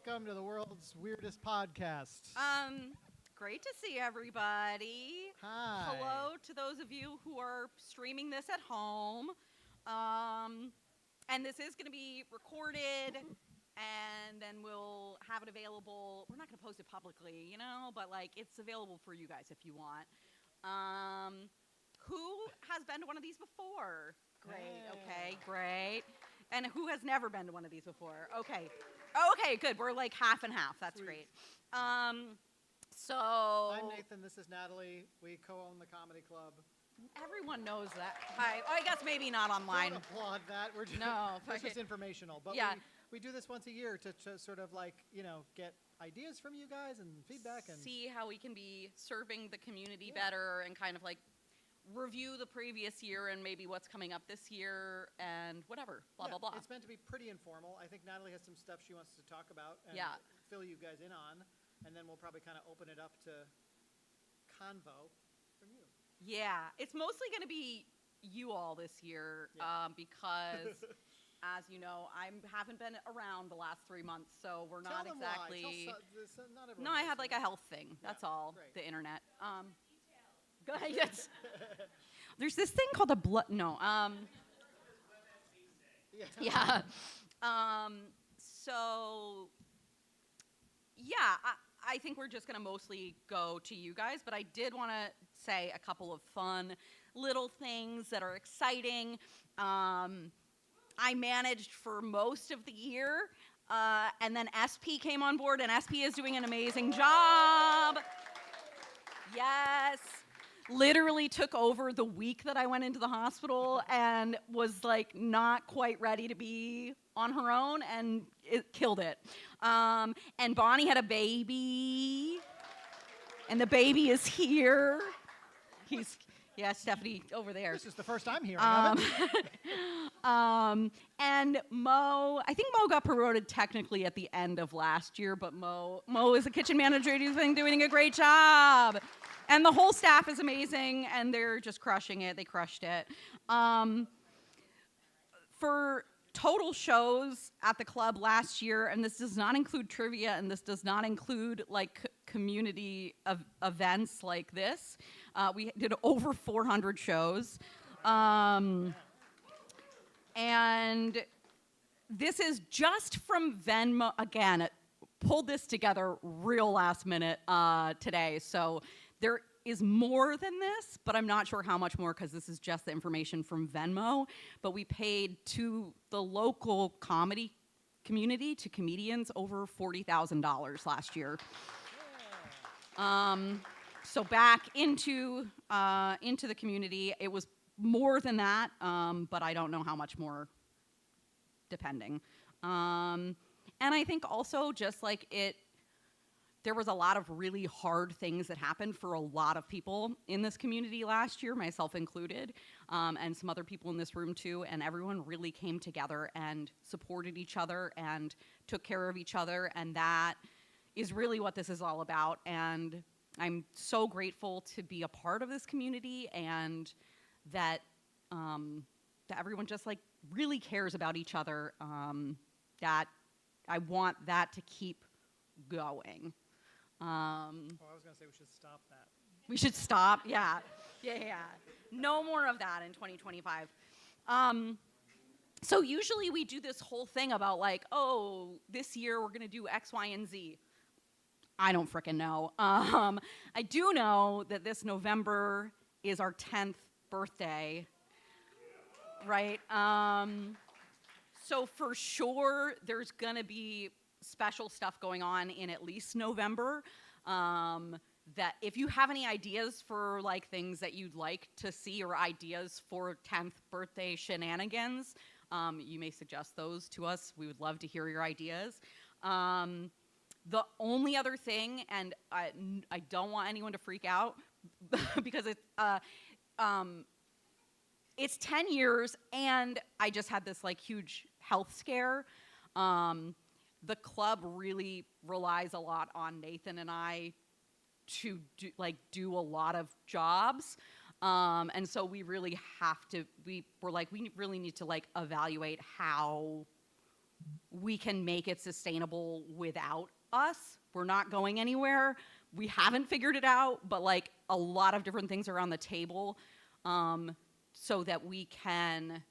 welcome to the world's weirdest podcast. Great to see everybody. Hi. Hello to those of you who are streaming this at home. And this is going to be recorded, and then we'll have it available. We're not going to post it publicly, but like it's available for you guys if you want. Who has been to one of these before? Great. Okay, great. And who has never been to one of these before? Okay. Okay, good. We're like half and half. That's Sweet. Great. So I'm Nathan. This is Natalie. We co-own the comedy club. Everyone knows that. Hi. Oh, I guess maybe not online. Don't applaud that. We're just, No, it's just informational. But yeah. we do this once a year to sort of like, get ideas from you guys and feedback and see how we can be serving the community better and kind of like review the previous year and maybe what's coming up this year and whatever, blah, blah, blah. It's meant to be pretty informal. I think Natalie has some stuff she wants to talk about and fill you guys in on. And then we'll probably kind of open it up to convo from you. Yeah, it's mostly going to be you all this year because, as you know, I haven't been around the last 3 months, so we're not Tell them exactly. Why. Not everyone No, I knows had like a health thing. That's all. great. The internet. Go ahead. Yes. There's this thing called a blood. No. Yeah. So. Yeah, I think we're just going to mostly go to you guys, but I did want to say a couple of fun little things that are exciting. I managed for most of the year, and then SP came on board, and SP is doing an amazing job. Yes. Literally took over the week that I went into the hospital and was like not quite ready to be on her own, and it killed it. And Bonnie had a baby, and the baby is here. Stephanie over there. This is the first I'm hearing of it. And Mo, I think Mo got promoted technically at the end of last year, but Mo is a kitchen manager who's been doing a great job. And the whole staff is amazing, and they're just crushing it. They crushed it. For total shows at the club last year, and this does not include trivia, and this does not include like community events like this. We did over 400 shows. And this is just from Venmo. Again, pulled this together real last minute today. So there is more than this, but I'm not sure how much more because this is just the information from Venmo. But we paid to the local comedy community, to comedians, over $40,000 last year. So back into the community, it was more than that, but I don't know how much more, depending. And I think also just like there was a lot of really hard things that happened for a lot of people in this community last year, myself included, and some other people in this room too, and everyone really came together and supported each other and took care of each other, and that is really what this is all about. And I'm so grateful to be a part of this community, and that everyone just like really cares about each other, that I want that to keep going. I was going to say we should stop that. We should stop, yeah. No more of that in 2025. So usually we do this whole thing about like, oh, this year we're going to do X, Y, and Z. I don't frickin' know. I do know that this November is our 10th birthday, right? So for sure, there's gonna be special stuff going on in at least November. That if you have any ideas for like things that you'd like to see or ideas for 10th birthday shenanigans, you may suggest those to us. We would love to hear your ideas. The only other thing, and I don't want anyone to freak out because it's 10 years, and I just had this like huge health scare. The club really relies a lot on Nathan and I to do a lot of jobs. And so we really have to, we really need to like evaluate how we can make it sustainable without us. We're not going anywhere. We haven't figured it out, but like a lot of different things are on the table, so that we can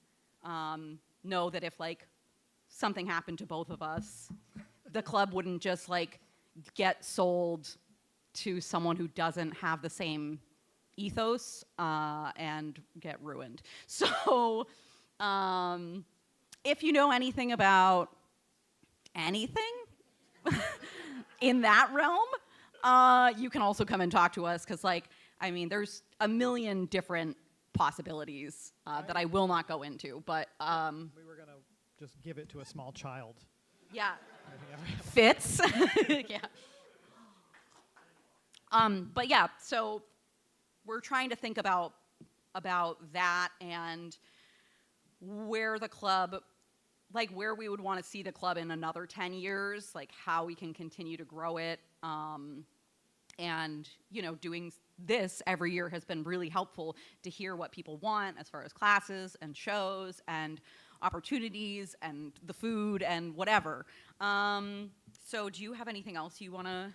know that if like something happened to both of us, the club wouldn't just like get sold to someone who doesn't have the same ethos and get ruined. So if you know anything about anything in that realm, you can also come and talk to us, because like, I mean, there's a million different possibilities that I will not go into, but We were gonna just give it to a small child. yeah, fits. Yeah. But yeah, so we're trying to think about that and where the club, like where we would want to see the club in another 10 years, like how we can continue to grow it. And, you know, doing this every year has been really helpful to hear what people want as far as classes and shows and opportunities and the food and whatever. So do you have anything else you want to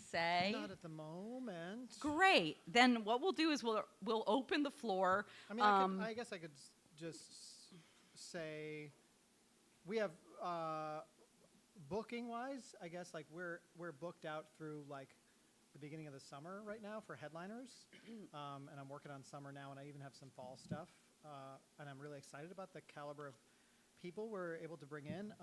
say? Not at the moment. Great. Then what we'll do is we'll open the floor. I mean, I guess I could just say we have booking wise, I guess like we're booked out through like the beginning of the summer right now for headliners, and I'm working on summer now, and I even have some fall stuff, and I'm really excited about the caliber of people we're able to bring in.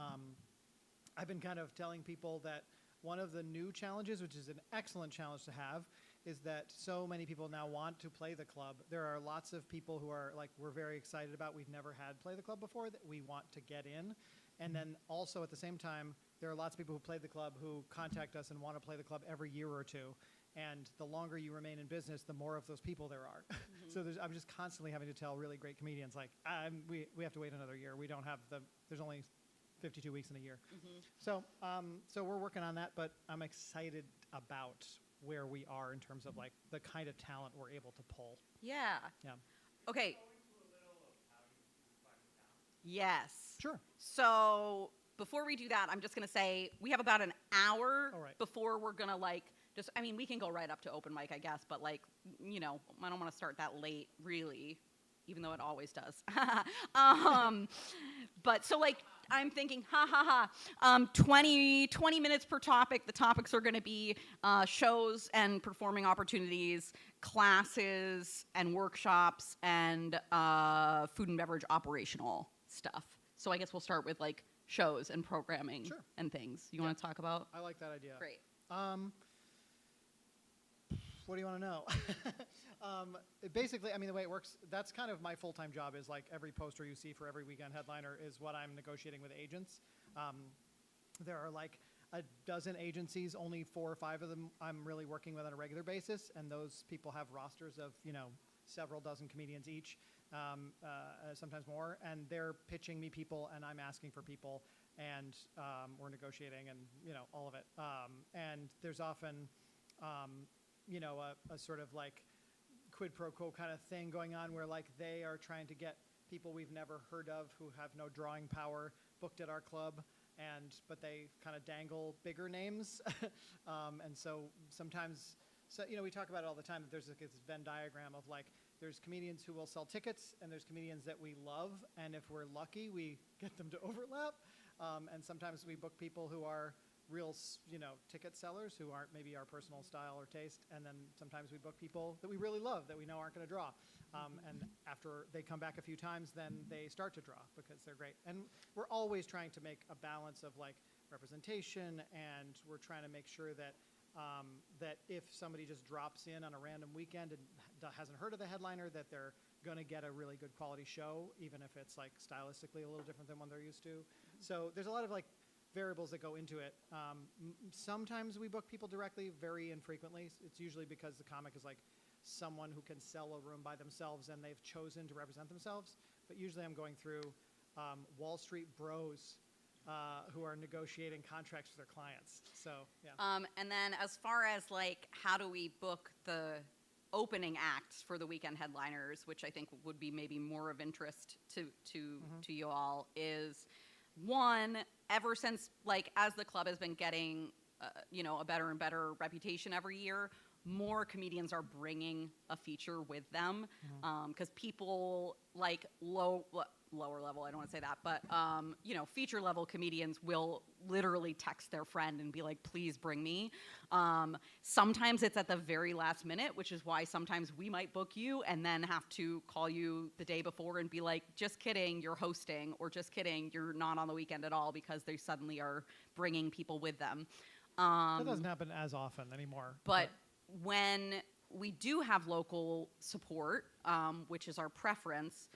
I've been kind of telling people that one of the new challenges, which is an excellent challenge to have, is that so many people now want to play the club. There are lots of people who are like, we're very excited about, we've never had play the club before, that we want to get in. And then also at the same time, there are lots of people who play the club who contact us and want to play the club every year or two. And the longer you remain in business, the more of those people there are. So I'm just constantly having to tell really great comedians, like, we have to wait another year. We don't have there's only 52 weeks in a year. So we're working on that, but I'm excited about where we are in terms of like the kind of talent we're able to pull. Yeah. Yeah. Okay. Yes. Sure. So before we do that, I'm just going to say we have about an hour All right. before we're going to like just, I mean, we can go right up to open mic, I guess, but like, you know, I don't want to start that late, really, even though it always does. But so like, I'm thinking, 20 minutes per topic. The topics are going to be shows and performing opportunities, classes and workshops, and food and beverage operational stuff. So I guess we'll start with like shows and programming and things. You want to talk about? I like that idea. Great. What do you want to know? Basically, I mean, the way it works, that's kind of my full-time job, is like every poster you see for every weekend headliner is what I'm negotiating with agents. There are like a dozen agencies, only 4 or 5 of them I'm really working with on a regular basis, and those people have rosters of, you know, several dozen comedians each, sometimes more, and they're pitching me people, and I'm asking for people, and we're negotiating, and, you know, all of it. And there's often, you know, a sort of like quid pro quo kind of thing going on where like they are trying to get people we've never heard of who have no drawing power booked at our club, but they kind of dangle bigger names. And so sometimes, you know, we talk about it all the time, that there's like this Venn diagram of like, there's comedians who will sell tickets, and there's comedians that we love, and if we're lucky, we get them to overlap. And sometimes we book people who are real, you know, ticket sellers who aren't maybe our personal style or taste, and then sometimes we book people that we really love that we know aren't going to draw. And after they come back a few times, then they start to draw because they're great. And we're always trying to make a balance of like representation, and we're trying to make sure that that if somebody just drops in on a random weekend and hasn't heard of the headliner, that they're going to get a really good quality show, even if it's like stylistically a little different than what they're used to. So there's a lot of like variables that go into it. Sometimes we book people directly, very infrequently. It's usually because the comic is like someone who can sell a room by themselves and they've chosen to represent themselves. But usually I'm going through Wall Street bros who are negotiating contracts with their clients. So, yeah. And then as far as like, how do we book the opening acts for the weekend headliners, which I think would be maybe more of interest to you all, is one, ever since, like, as the club has been getting, a better and better reputation every year, more comedians are bringing a feature with them, because people like lower level, I don't want to say that, but feature level comedians will literally text their friend and be like, please bring me. Sometimes it's at the very last minute, which is why sometimes we might book you and then have to call you the day before and be like, just kidding, you're hosting, or just kidding, you're not on the weekend at all, because they suddenly are bringing people with them. That doesn't happen as often anymore. But when we do have local support, which is our preference,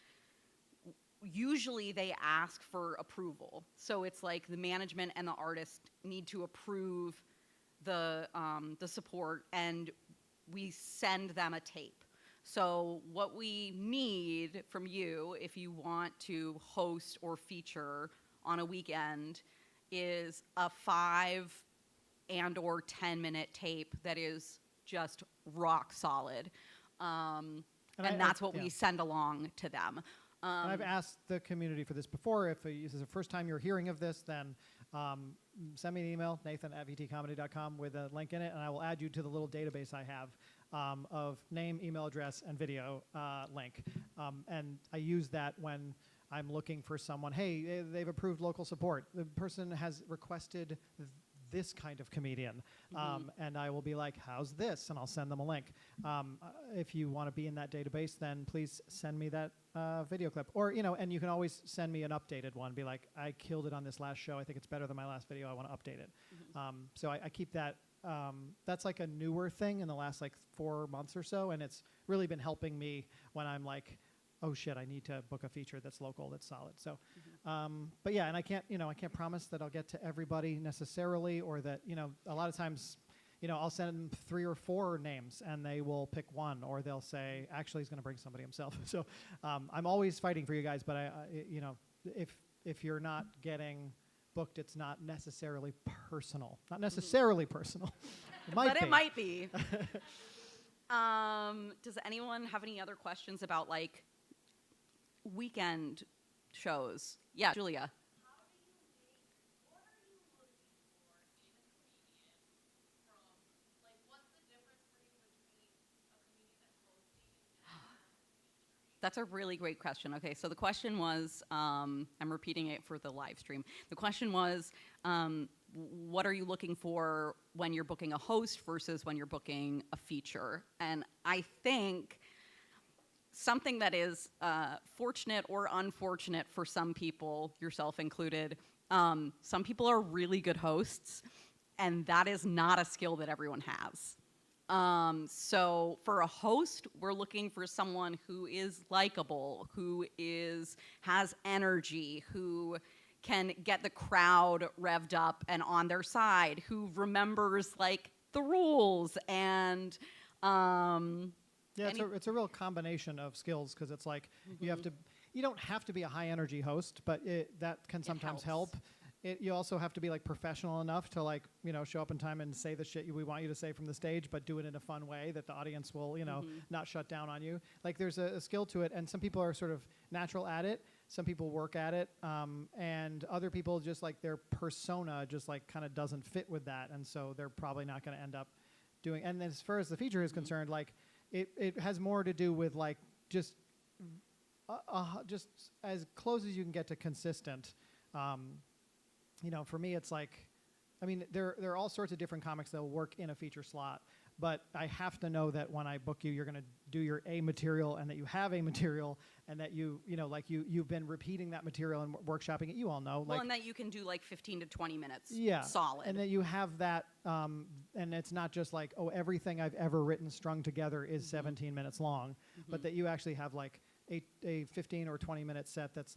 usually they ask for approval. So it's like the management and the artist need to approve the support, and we send them a tape. So what we need from you, if you want to host or feature on a weekend, is a 5 and or 10-minute tape that is just rock solid. And that's what we send along to them. And I've asked the community for this before. If this is the first time you're hearing of this, then send me an email, nathan@vtcomedy.com, with a link in it, and I will add you to the little database I have of name, email address, and video link. And I use that when I'm looking for someone. Hey, they've approved local support. The person has requested this kind of comedian, and I will be like, how's this? And I'll send them a link. If you want to be in that database, then please send me that video clip. Or, and you can always send me an updated one. Be like, I killed it on this last show. I think it's better than my last video. I want to update it. So I keep that. That's like a newer thing in the last 4 months or so, and it's really been helping me when I'm like, oh shit, I need to book a feature that's local, that's solid. So, but yeah, and I can't promise that I'll get to everybody necessarily, or that, a lot of times, I'll send them 3 or 4 names and they will pick one, or they'll say, actually he's going to bring somebody himself. So, I'm always fighting for you guys, but if you're not getting booked, it's not necessarily personal. Not necessarily personal. It might be. Does anyone have any other questions about weekend shows? Yeah, Julia. That's a really great question. Okay, so the question was, I'm repeating it for the live stream. The question was, what are you looking for when you're booking a host versus when you're booking a feature? And I think something that is fortunate or unfortunate for some people, yourself included, some people are really good hosts, and that is not a skill that everyone has. So for a host, we're looking for someone who is likable, who has energy, who can get the crowd revved up and on their side, who remembers the rules and yeah, it's a real combination of skills, because it's you don't have to be a high energy host, but that can sometimes help. You also have to be professional enough to show up in time and say the shit we want you to say from the stage, but do it in a fun way that the audience will not shut down on you. There's a skill to it, and some people are sort of natural at it. Some people work at it, and other people just their persona just kind of doesn't fit with that, and so they're probably not going to end up doing. And then as far as the feature is concerned, it has more to do with just as close as you can get to consistent. For me, it's there are all sorts of different comics that will work in a feature slot, but I have to know that when I book you, you're going to do your A material, and that you have a material, and that you've been repeating that material and workshopping it. You all know. Well, and that you can do 15 to 20 minutes solid. And that you have that, and it's not just everything I've ever written strung together is 17 minutes long, but that you actually have a 15 or 20 minute set that's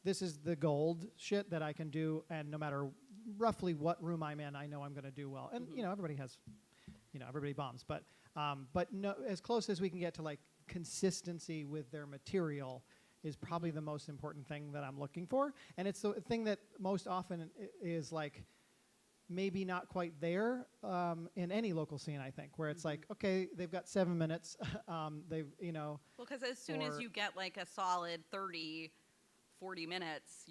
this is the gold shit that I can do, and no matter roughly what room I'm in, I know I'm going to do well. And everybody has, everybody bombs, but no, as close as we can get to consistency with their material is probably the most important thing that I'm looking for. And it's the thing that most often is maybe not quite there in any local scene, I think, where it's okay, they've got 7 minutes. They've, Well, because as soon as you get a solid 30, 40 minutes,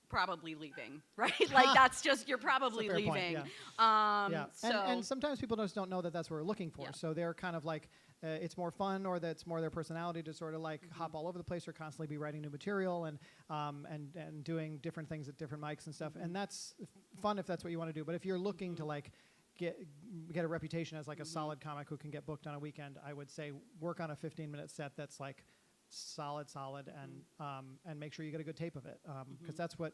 probably leaving, right? Like that's just, you're probably fair point, leaving. yeah. Yeah, So and sometimes people just don't know that that's what we're looking for. Yeah. So they're kind of like, it's more fun, or that's more their personality to sort of like hop all over the place, or constantly be writing new material and doing different things at different mics and stuff. And that's fun if that's what you want to do. But if you're looking to like get a reputation as like a solid comic who can get booked on a weekend, I would say work on a 15-minute set that's like solid, and make sure you get a good tape of it, because that's what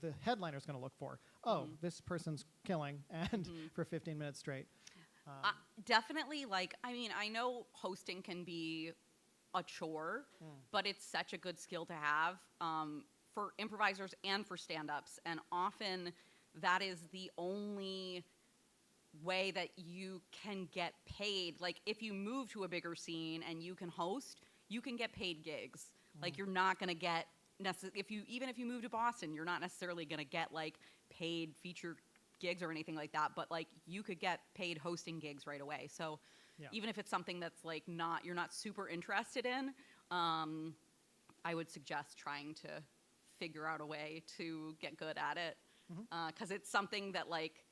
the headliner's going to look for. Oh, this person's killing, and for 15 minutes straight. definitely, like, I mean, I know hosting can be a chore, but it's such a good skill to have for improvisers and for stand-ups. And often that is the only way that you can get paid. Like, if you move to a bigger scene and you can host, you can get paid gigs. Like, you're not going to get even if you move to Boston, you're not necessarily going to get like paid feature gigs or anything like that, but like you could get paid hosting gigs right away. So even if it's something that's like you're not super interested in, I would suggest trying to figure out a way to get good at it, because it's something that like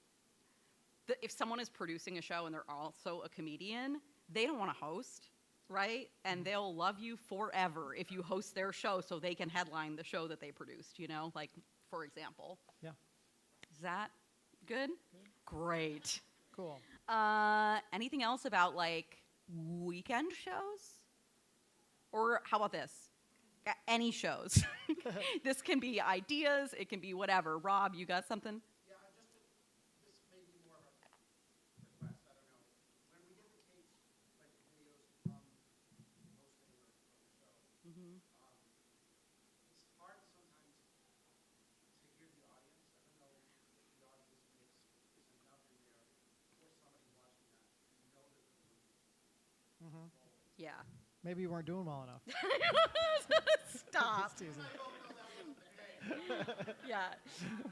if someone is producing a show and they're also a comedian, they don't want to host, right? And they'll love you forever if you host their show so they can headline the show that they produced, you know, like, for example. Yeah. Is that good? Great. Cool. Anything else about like weekend shows? Or how about this? Any shows. This can be ideas, it can be whatever. Rob, you got something? Yeah, this may be more of a request, I don't know. When we get the tapes, like the videos from hosting or from the show, it's hard sometimes to hear the audience. I don't know if the audience mix is enough in there for somebody watching that to know that the room is Yeah. Maybe you weren't doing well enough. Stop. Just teasing.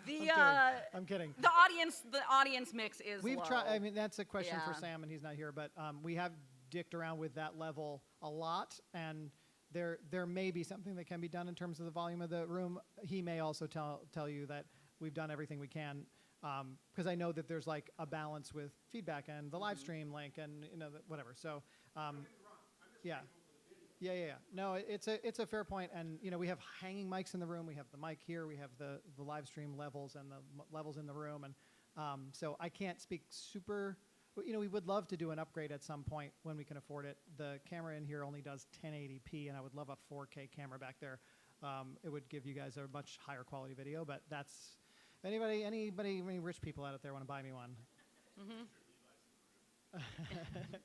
Yeah. I'm kidding. The audience mix is We've low. tried. I mean, that's a question for Yeah. Sam, and he's not here. But we have dicked around with that level a lot, and there may be something that can be done in terms of the volume of the room. He may also tell you that we've done everything we can, because I know that there's like a balance with feedback and the live stream link and whatever. So yeah. Yeah. No, it's a fair point, and we have hanging mics in the room. We have the mic here. We have the live stream levels and the levels in the room, and so I can't speak super. We would love to do an upgrade at some point when we can afford it. The camera in here only does 1080p, and I would love a 4K camera back there. It would give you guys a much higher quality video, but that's any rich people out there want to buy me one.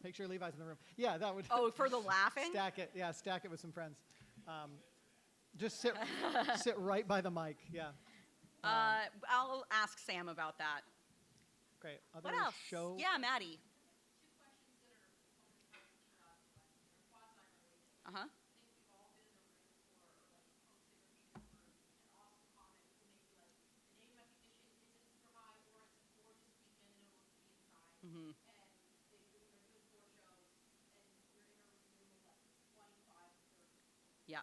Make sure Levi's in the room. Yeah, that would. Oh, for the laughing? Stack it. Yeah, stack it with some friends. Just sit right by the mic. Yeah. I'll ask Sam about that. Great. What else? Show. Yeah, Maddie. Uh-huh. Yeah.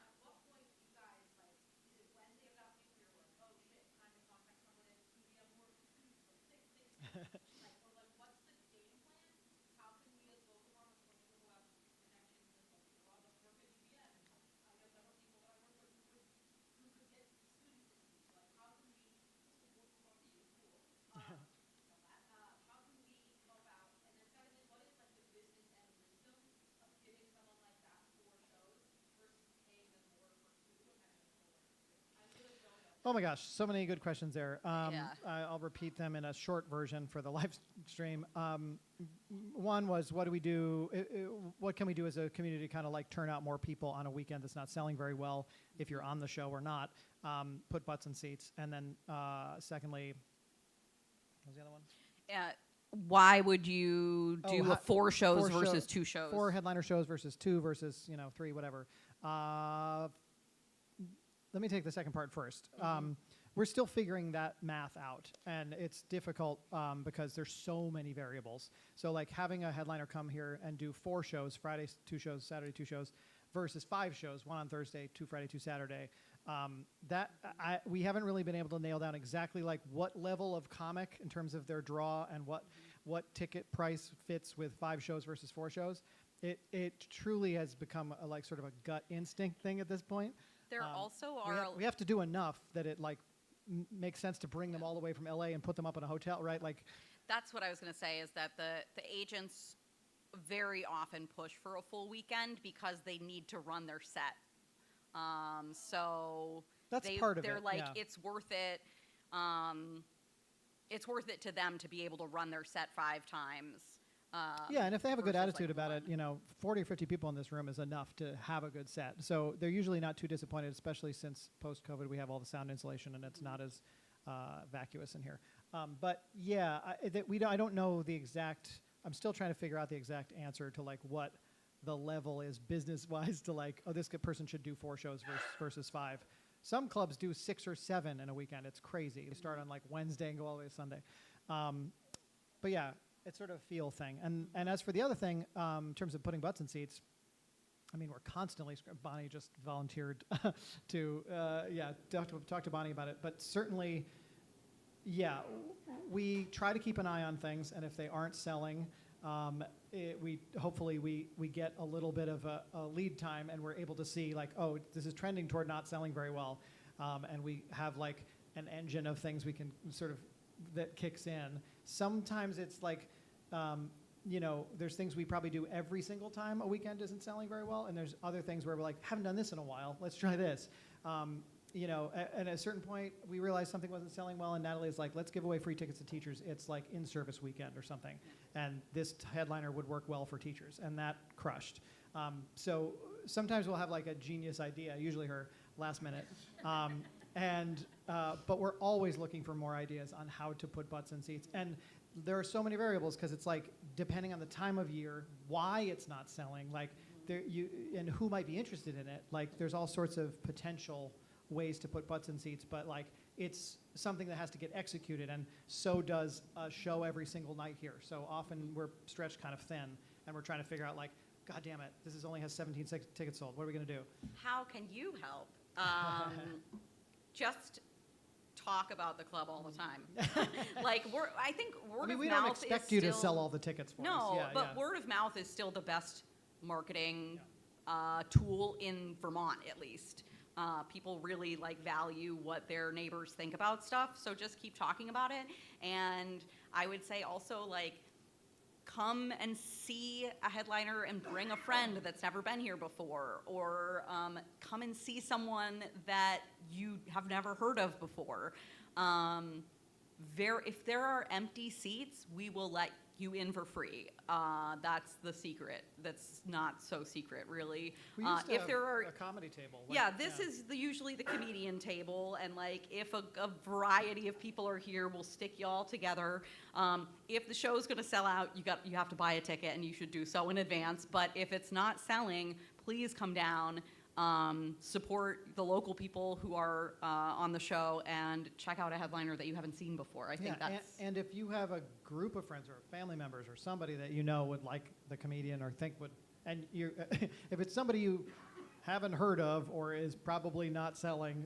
Oh my gosh, so many good questions there. Yeah. I'll repeat them in a short version for the live stream. One was, what do we do? What can we do as a community to kind of like turn out more people on a weekend that's not selling very well, if you're on the show or not? Put butts in seats. And then secondly, what was the other one? Why would you do 4 shows versus 2 shows? 4 headliner shows versus 2 versus 3, whatever. Let me take the second part first. We're still figuring that math out, and it's difficult because there's so many variables. So like having a headliner come here and do 4 shows, Friday 2 shows, Saturday 2 shows, versus 5 shows, 1 on Thursday, 2 Friday, 2 Saturday. We haven't really been able to nail down exactly like what level of comic in terms of their draw and what ticket price fits with 5 shows versus 4 shows. It truly has become like sort of a gut instinct thing at this point. There also are... We have to do enough that it like makes sense to bring them all the way from LA and put them up in a hotel, right? Like, that's what I was going to say, is that the agents very often push for a full weekend because they need to run their set. So that's part of it. They're like, yeah. it's worth it. It's worth it to them to be able to run their set 5 times. Yeah, and if they have a good attitude like about it, 40 or 50 people in this room is enough to have a good set. So they're usually not too disappointed, especially since post-COVID we have all the sound insulation and it's not as vacuous in here. But yeah, I don't know the exact. I'm still trying to figure out the exact answer to like what the level is business-wise to like, oh, this person should do 4 shows versus 5. Some clubs do 6 or 7 in a weekend. It's crazy. They start on like Wednesday and go all the way to Sunday. But yeah, it's sort of a feel thing. And as for the other thing, in terms of putting butts in seats, I mean, we're constantly, Bonnie just volunteered to talk to Bonnie about it. But certainly, yeah, we try to keep an eye on things, and if they aren't selling, hopefully we get a little bit of a lead time, and we're able to see like, oh, this is trending toward not selling very well, and we have like an engine of things we can sort of that kicks in. Sometimes it's like, there's things we probably do every single time a weekend isn't selling very well, and there's other things where we're like, haven't done this in a while, let's try this. At a certain point, we realized something wasn't selling well, and Natalie's like, let's give away free tickets to teachers. It's like in-service weekend or something. And this headliner would work well for teachers, and that crushed. So sometimes we'll have like a genius idea, usually her last minute. But we're always looking for more ideas on how to put butts in seats. And there are so many variables because it's like, depending on the time of year, why it's not selling, like and who might be interested in it. Like there's all sorts of potential ways to put butts in seats, but like it's something that has to get executed, and so does a show every single night here. So often we're stretched kind of thin, and we're trying to figure out like, God damn it, this only has 17 tickets sold. What are we going to do? How can you help? Just talk about the club all the time. Like I think word of mouth is we don't expect you to sell all the tickets for us. No, Yeah, but word of mouth is still the best marketing tool in Vermont, at least. People really like value what their neighbors think about stuff, so just keep talking about it. And I would say also like, come and see a headliner and bring a friend that's never been here before, or come and see someone that you have never heard of before. If there are empty seats, we will let you in for free. That's the secret. That's not so secret, really. We used to if have there are a comedy table. Like, yeah, this is usually the comedian table, and like if a variety of people are here, we'll stick you all together. If the show's going to sell out, you have to buy a ticket, and you should do so in advance. But if it's not selling, please come down. Support the local people who are on the show, and check out a headliner that you haven't seen before. I think that's... And if you have a group of friends or family members or somebody that you know would like the comedian or think would, and you, if it's somebody you haven't heard of or is probably not selling,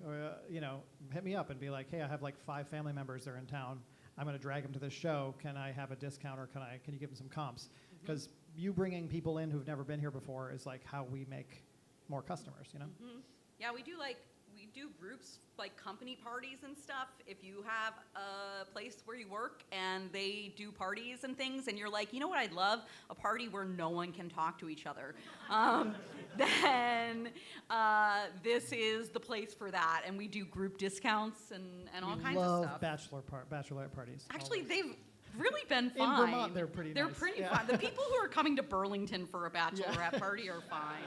hit me up and be like, hey, I have like 5 family members that are in town. I'm going to drag them to this show. Can I have a discount, or can you give them some comps? Because you bringing people in who've never been here before is like how we make more customers, Mm-hmm. Yeah, we do groups like company parties and stuff. If you have a place where you work and they do parties and things, and you're like, you know what I'd love? A party where no one can talk to each other. Then this is the place for that. And we do group discounts and all kinds of stuff. Bachelorette parties. Actually, always. they've really been fine. In Vermont, they're pretty nice. They're pretty fun. The people who are coming to Burlington for a bachelorette party are fine.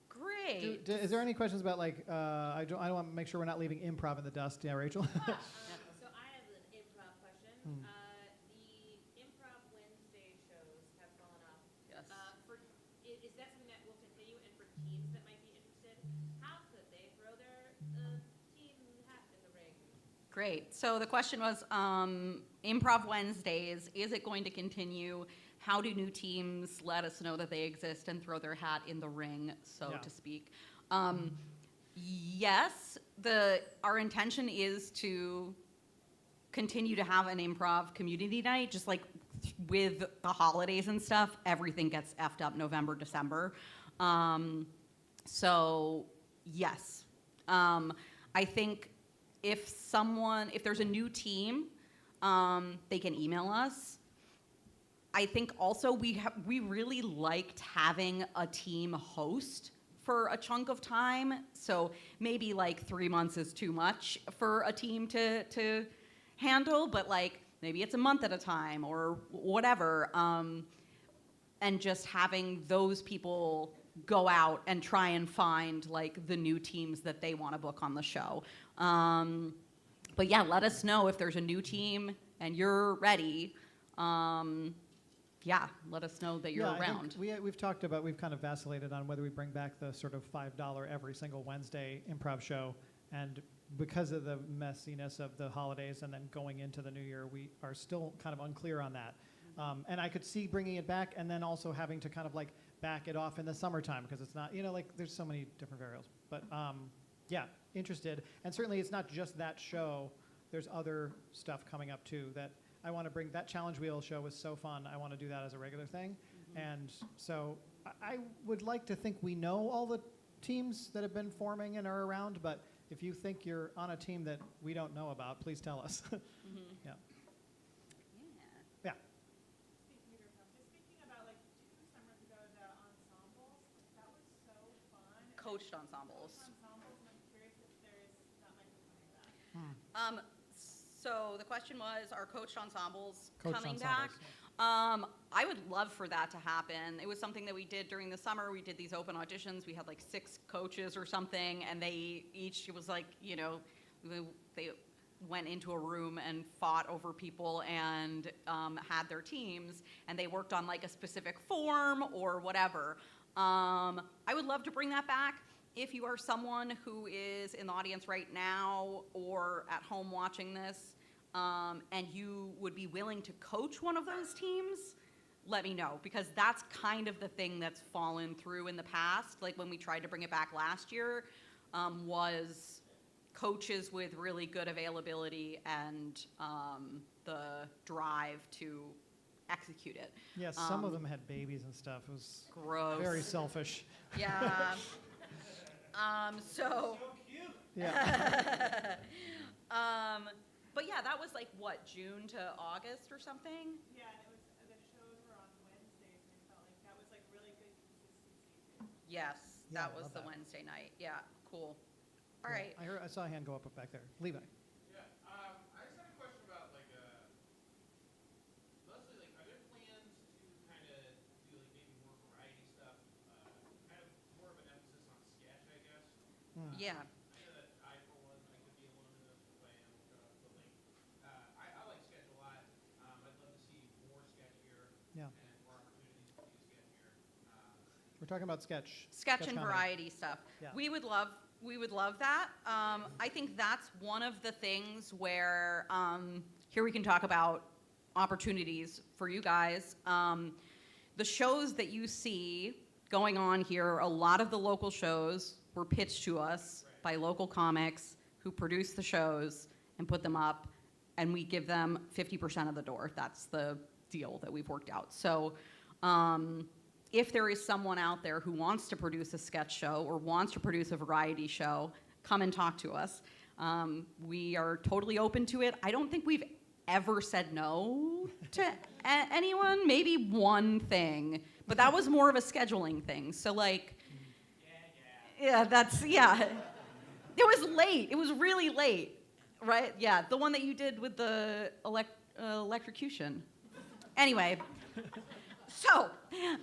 Great. Is there any questions about like, I want to make sure we're not leaving improv in the dust. Yeah, Rachel? So I have an improv question. The improv Wednesday shows have gone up. Yes. Is that something that will continue? And for teams that might be interested, how could they throw their team hat in the ring? Great. So the question was, Improv Wednesdays, is it going to continue? how do new teams let us know that they exist and throw their hat in the ring, so Yeah. to speak? Yes, our intention is to continue to have an improv community night, just like with the holidays and stuff, everything gets effed up November, December. So yes, I think if there's a new team, they can email us. I think also we really liked having a team host for a chunk of time. So maybe like 3 months is too much for a team to handle, but like maybe it's a month at a time or whatever. And just having those people go out and try and find like the new teams that they want to book on the show. But yeah, let us know if there's a new team and you're ready. Yeah, let us know that you're I around. think we've kind of vacillated on whether we bring back the sort of $5 every single Wednesday improv show. And because of the messiness of the holidays and then going into the new year, we are still kind of unclear on that. And I could see bringing it back and then also having to kind of like back it off in the summertime because it's not, like there's so many different variables. But yeah, interested. And certainly it's not just that show. There's other stuff coming up too that I want to bring. That challenge wheel show was so fun. I want to do that as a regular thing. And so I would like to think we know all the teams that have been forming and are around, but if you think you're on a team that we don't know about, please tell us. Yeah. Yeah. Speaking about like 2 summers ago, the ensembles, that was so fun. Coached ensembles. Ensembles, and I'm curious if there's that might be coming back. So the question was, are coached ensembles Coached coming ensembles, back? I would love for that to happen. It was something that we did during the summer. We did these open auditions. We had like 6 coaches or something, and they each, it was like, they went into a room and fought over people and had their teams, and they worked on like a specific form or whatever. I would love to bring that back. If you are someone who is in the audience right now or at home watching this, and you would be willing to coach one of those teams, let me know, because that's kind of the thing that's fallen through in the past. Like when we tried to bring it back last year, was coaches with really good availability and the drive to execute it. Yeah, some of them had babies and stuff. It was Gross. very selfish. Yeah. So cute. Yeah. But yeah, that was like what, June to August or something? Yeah, and it was the shows were on Wednesdays, and I felt like that was like really good consistency too. Yes, Yeah, that I was love the that. Wednesday night. Yeah, cool. All Yeah. right. I saw a hand go up back there. Levi. Yeah, I just had a question about like, mostly like, are there plans to kind of do like maybe more variety stuff, kind of more of an emphasis on sketch, I guess? Yeah. I know that I, for one, I could be alone in this if I am, but like, I like sketch a lot. I'd love to see more sketch here Yeah. and more opportunities to do sketch here. We're talking about sketch. Sketch and comedy. variety stuff. Yeah. We would love that. I think that's one of the things where here we can talk about opportunities for you guys. The shows that you see going on here, a lot of the local shows were pitched to us by local comics who produce the shows and put them up, and we give them 50% of the door. That's the deal that we've worked out. So if there is someone out there who wants to produce a sketch show or wants to produce a variety show, come and talk to us. We are totally open to it. I don't think we've ever said no to anyone. Maybe one thing, but that was more of a scheduling thing. So like, yeah, it was late. It was really late, right? Yeah, the one that you did with the electrocution. Anyway. So,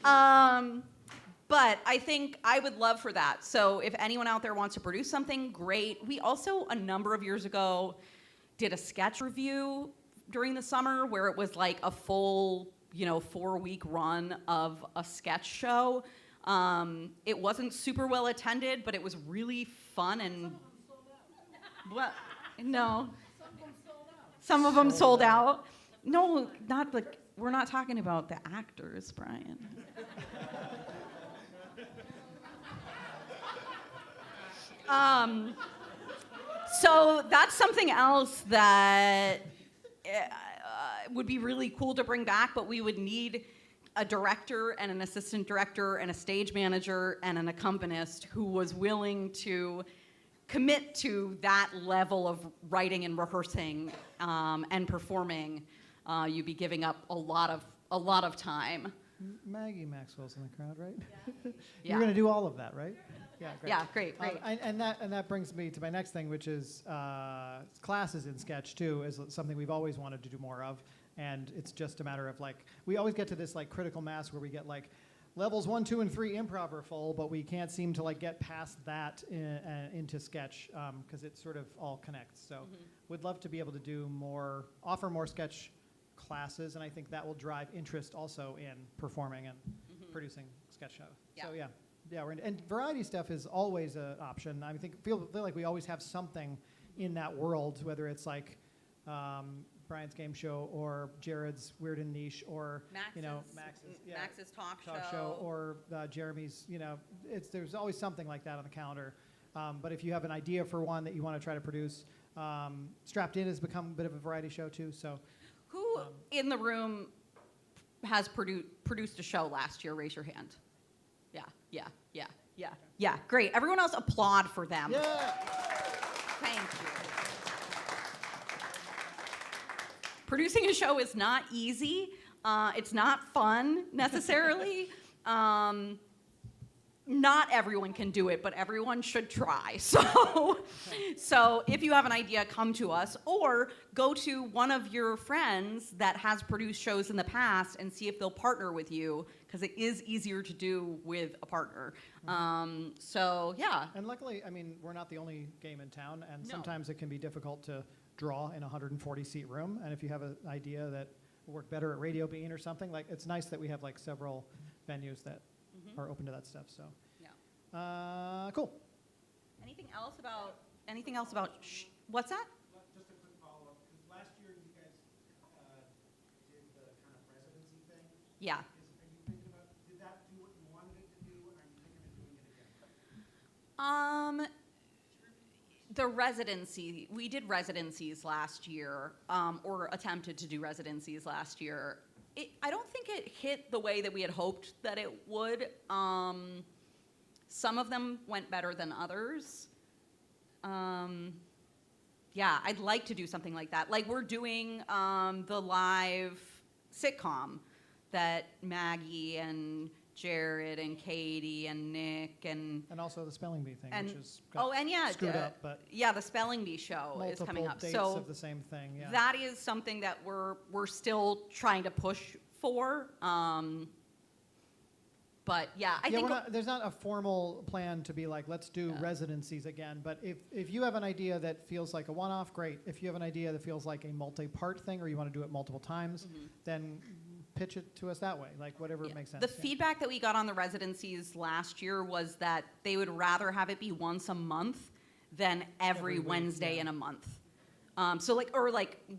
but I think I would love for that. So if anyone out there wants to produce something, great. We also, a number of years ago, did a sketch review during the summer where it was like a full, 4-week run of a sketch show. It wasn't super well attended, but it was really fun and... Well, no. Some of them sold out. No, not like... we're not talking about the actors, Brian. So that's something else that would be really cool to bring back, but we would need a director and an assistant director and a stage manager and an accompanist who was willing to commit to that level of writing and rehearsing and performing. You'd be giving up a lot of time. Maggie Maxwell's in the crowd, right? Yeah. You're going to do all of that, right? Yeah, great. Yeah, great. And that brings me to my next thing, which is classes in sketch too, is something we've always wanted to do more of, and it's just a matter of like we always get to this like critical mass where we get like levels 1, 2, and 3 improv are full, but we can't seem to like get past that into sketch because it sort of all connects. So, would love to be able to do more, offer more sketch classes, and I think that will drive interest also in performing and producing sketch show. Yeah. So yeah, and variety stuff is always an option. I feel like we always have something in that world, whether it's like Brian's game show or Jared's Weird and Niche or Max's talk show or Jeremy's. There's always something like that on the calendar. But if you have an idea for one that you want to try to produce, Strapped In has become a bit of a variety show too. So, who in the room has produced a show last year? Raise your hand. Yeah. Great. Everyone else applaud for them. yeah. Thank you. Producing a show is not easy. It's not fun necessarily. Not everyone can do it, but everyone should try. So if you have an idea, come to us or go to one of your friends that has produced shows in the past and see if they'll partner with you, because it is easier to do with a partner. So yeah. And luckily, we're not the only game in town, and No. sometimes it can be difficult to draw in a 140-seat room. And if you have an idea that will work better at Radio Bean or something, like it's nice that we have like several venues that are open to that stuff. So Yeah. cool. Anything else about what's that? Just a quick follow-up, because last year you guys did the kind of residency thing. Yeah. Are you thinking about, did that do what you wanted it to do, and are you thinking of doing it again? The residency, we did residencies last year, or attempted to do residencies last year. I don't think it hit the way that we had hoped that it would. Some of them went better than others. Yeah, I'd like to do something like that. Like we're doing the live sitcom that Maggie and Jared and Katie and Nick and also the spelling bee thing, and which is screwed up, but the spelling bee show is coming up. Dates So of the same thing. Yeah. that is something that we're still trying to push for. But yeah, I think there's not a formal plan to be like, let's do residencies again. But if you have an idea that feels like a one-off, great. If you have an idea that feels like a multi-part thing, or you want to do it multiple times, then pitch it to us that way, like whatever makes sense. The feedback that we got on the residencies last year was that they would rather have it be once a month than every week, Wednesday in a month. So like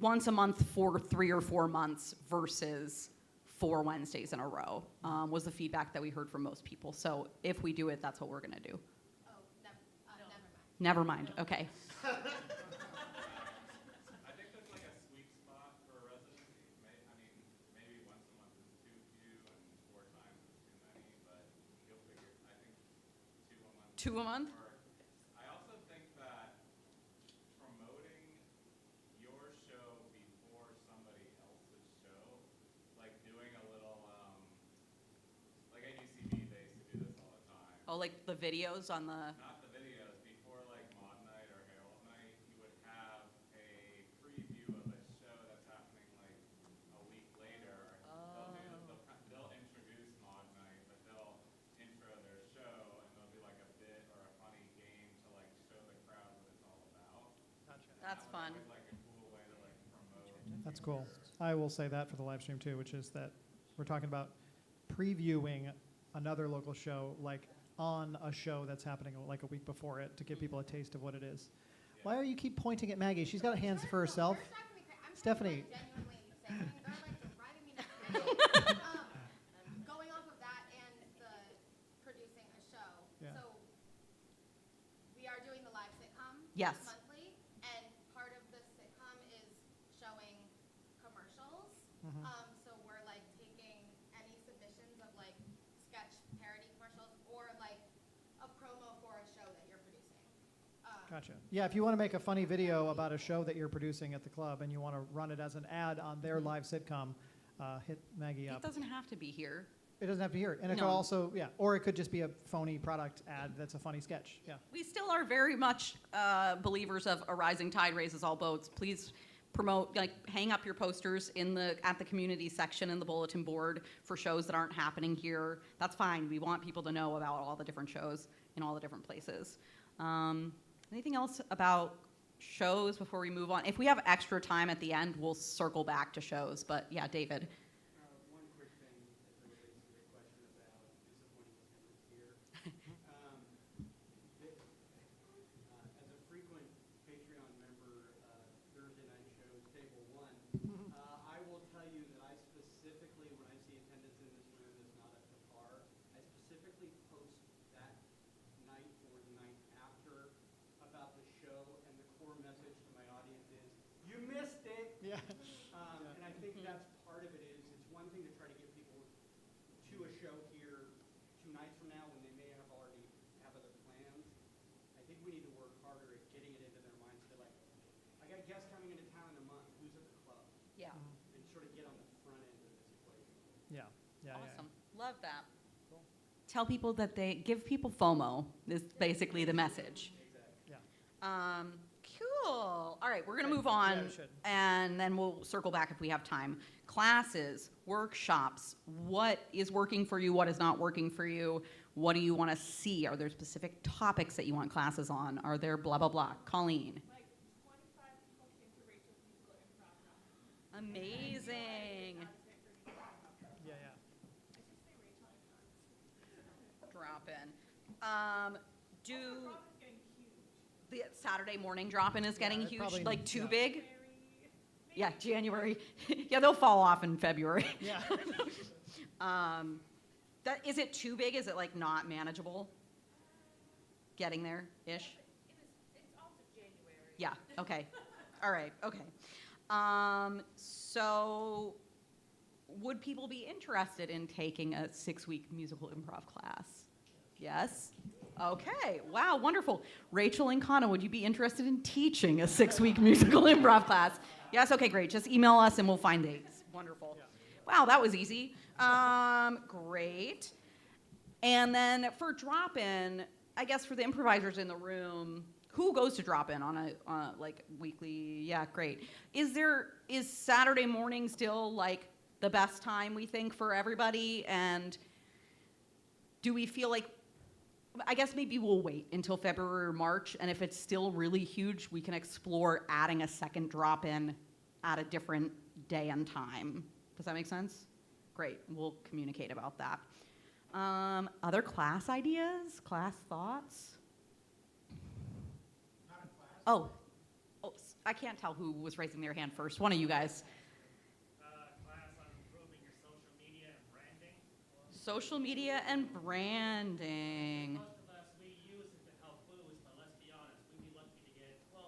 once a month for 3 or 4 months versus 4 Wednesdays in a row, was the feedback that we heard from most people. So if we do it, that's what we're gonna do. Oh, never mind. Never mind, okay. I think there's like a sweet spot for residencies. Maybe once a month is too few and 4 times is too many, but you'll figure. I think 2 a month. 2 a month? I also think that promoting your show before somebody else's show, like doing a little, like at UCB, they used to do this all the time. Oh, like the videos on the, Not the videos, before like Mod Night or Herald Night, you would have a preview of a show that's happening like a week later. They'll introduce Mod Night, but they'll intro their show, and there'll be like a bit or a funny game to like show the crowd what it's all about. that's fun. It's like a cool way to like promote. That's cool. I will say that for the live stream too, which is that we're talking about previewing another local show, like on a show that's happening like a week before it, to give people a taste of what it is. Why are you keep pointing at Maggie? She's got hands for herself. Stephanie. Yes. monthly, and part of the sitcom is showing commercials. So we're like taking any submissions of like sketch parody commercials or like a promo for a show that you're producing. Gotcha. Yeah, if you want to make a funny video about a show that you're producing at the club and you want to run it as an ad on their live sitcom, hit Maggie It up. doesn't have to be here. It doesn't have to be here. And it could No. also, yeah, or it could just be a phony product ad that's a funny sketch. Yeah. We still are very much believers of a rising tide raises all boats. Please promote, like, hang up your posters at the community section in the bulletin board for shows that aren't happening here. That's fine. We want people to know about all the different shows in all the different places. Anything else about shows before we move on? If we have extra time at the end, we'll circle back to shows. But yeah, David. One quick thing as it relates to the question about disappointing attendance here. As a frequent Patreon member, Thursday night shows, Table 1, I will tell you that I specifically, when I see attendance in this room that's not up to par, I specifically post that night or the night after about the show, and the core message to my audience is, you missed it! Yeah. And I think that's part of it is, it's one thing to try to get people to a show here 2 nights from now when they may have already have other plans. I think we need to work harder at getting it into their minds to like, I got a guest coming into town in a month, who's at the club? Yeah. And sort of get on the front end of this equation. Yeah. Yeah. Awesome. Love that. Tell people that they give people FOMO is basically the message. Exactly. Yeah. Cool. All right, we're going to Okay. move on, Yeah, we should. and then we'll circle back if we have time. Classes, workshops, what is working for you, what is not working for you? What do you want to see? Are there specific topics that you want classes on? Are there blah, blah, blah? Colleen. Like 25 people came to Rachel's musical improv class. Amazing. Yeah. Yeah. I should say Rachel, I can't. Drop in. The drop is getting huge. The Saturday morning drop-in is getting it huge, probably- like too yeah. big? Very, Yeah, January. Yeah, they'll fall off in February. Yeah. Is it too big? Is it like not manageable? Getting there-ish? It's also January. Yeah, okay. All right, okay. So would people be interested in taking a 6-week musical improv class? Yes? Okay, wow, wonderful. Rachel and Kana, would you be interested in teaching a 6-week musical improv class? Yes, okay, great. Just email us and we'll find dates. Wonderful. Wow, that was easy. Great. And then for drop-in, I guess for the improvisers in the room, who goes to drop-in on a like weekly? Yeah, great. Is Saturday morning still like the best time we think for everybody? And do we feel like, I guess maybe we'll wait until February or March, and if it's still really huge, we can explore adding a second drop-in at a different day and time. Does that make sense? Great, we'll communicate about that. Other class ideas, class thoughts? Not a class. Oh, I can't tell who was raising their hand first. One of you guys. Class on improving your social media and branding. Social media and branding. Most of us, we use it to help boost, but let's be honest, we'd be lucky to get 12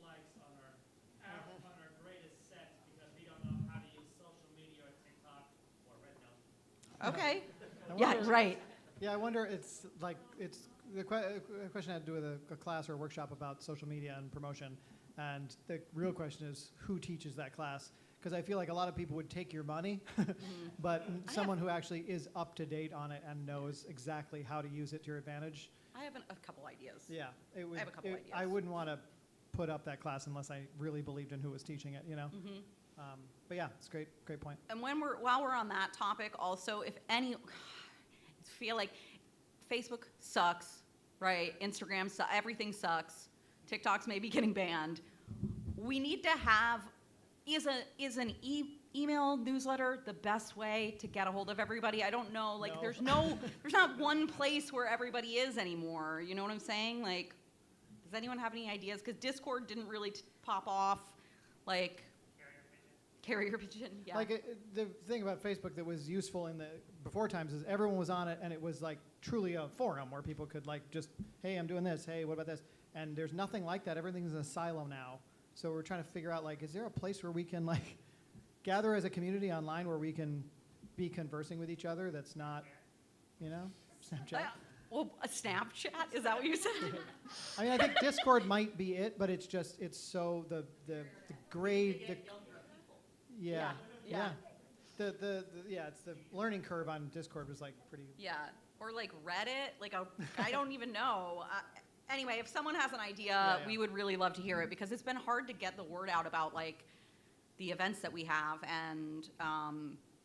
likes on our greatest set because we don't know how to use social media or TikTok or Red Note. Okay. I Yeah, wonder- right. Yeah, I wonder, it's the question had to do with a class or a workshop about social media and promotion. And the real question is, who teaches that class? Because I feel like a lot of people would take your money, but someone who actually is up to date on it and knows exactly how to use it to your advantage. I have a couple ideas. Yeah, it would. have a couple ideas. I wouldn't want to put up that class unless I really believed in who was teaching it, you know? But yeah, it's great point. And while we're on that topic, also, if any, feel like Facebook sucks, right? Instagram sucks, everything sucks. TikTok's maybe getting banned. We need to have, is an email newsletter the best way to get a hold of everybody? I don't know, like No. there's not one place where everybody is anymore. You know what I'm saying? Like, does anyone have any ideas? Because Discord didn't really pop off, like, carrier pigeon, yeah. Like the thing about Facebook that was useful in the before times is everyone was on it, and it was like truly a forum where people could like just, hey, I'm doing this. Hey, what about this? And there's nothing like that. Everything's in a silo now. So we're trying to figure out, like, is there a place where we can, like, gather as a community online where we can be conversing with each other that's not, you know, Snapchat? Well, a Snapchat? Is that what you said? I mean, I think Discord might be it, but it's so the grade, yeah. It's the learning curve on Discord was like pretty. Yeah, or like Reddit, I don't even know. Anyway, if someone has an idea, we would really love to hear it because it's been hard to get the word out about like the events that we have and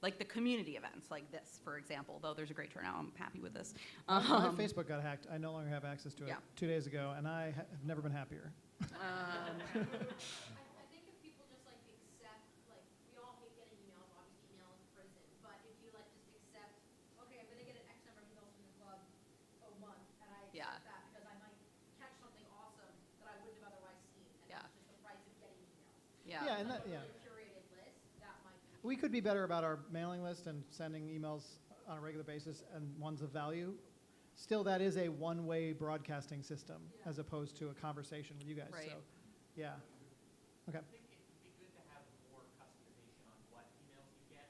like the community events like this, for example, though there's a great turnout. I'm happy with this. My Facebook got hacked. I no longer have access to it 2 days ago, and I have never been happier. I think if people just like accept, like we all hate getting emails, obviously email is prison, but if you like just accept, okay, I'm gonna get an X number of emails from the club a month, and I accept that because I might catch something awesome that I wouldn't have otherwise seen, and that's just the price of getting emails. Yeah, and that, A curated list, that might be. we could be better about our mailing list and sending emails on a regular basis and ones of value. Still, that is a one-way broadcasting system as opposed to a conversation with you guys. Right. So, yeah. Okay. I think it would be good to have more customization on what emails you get.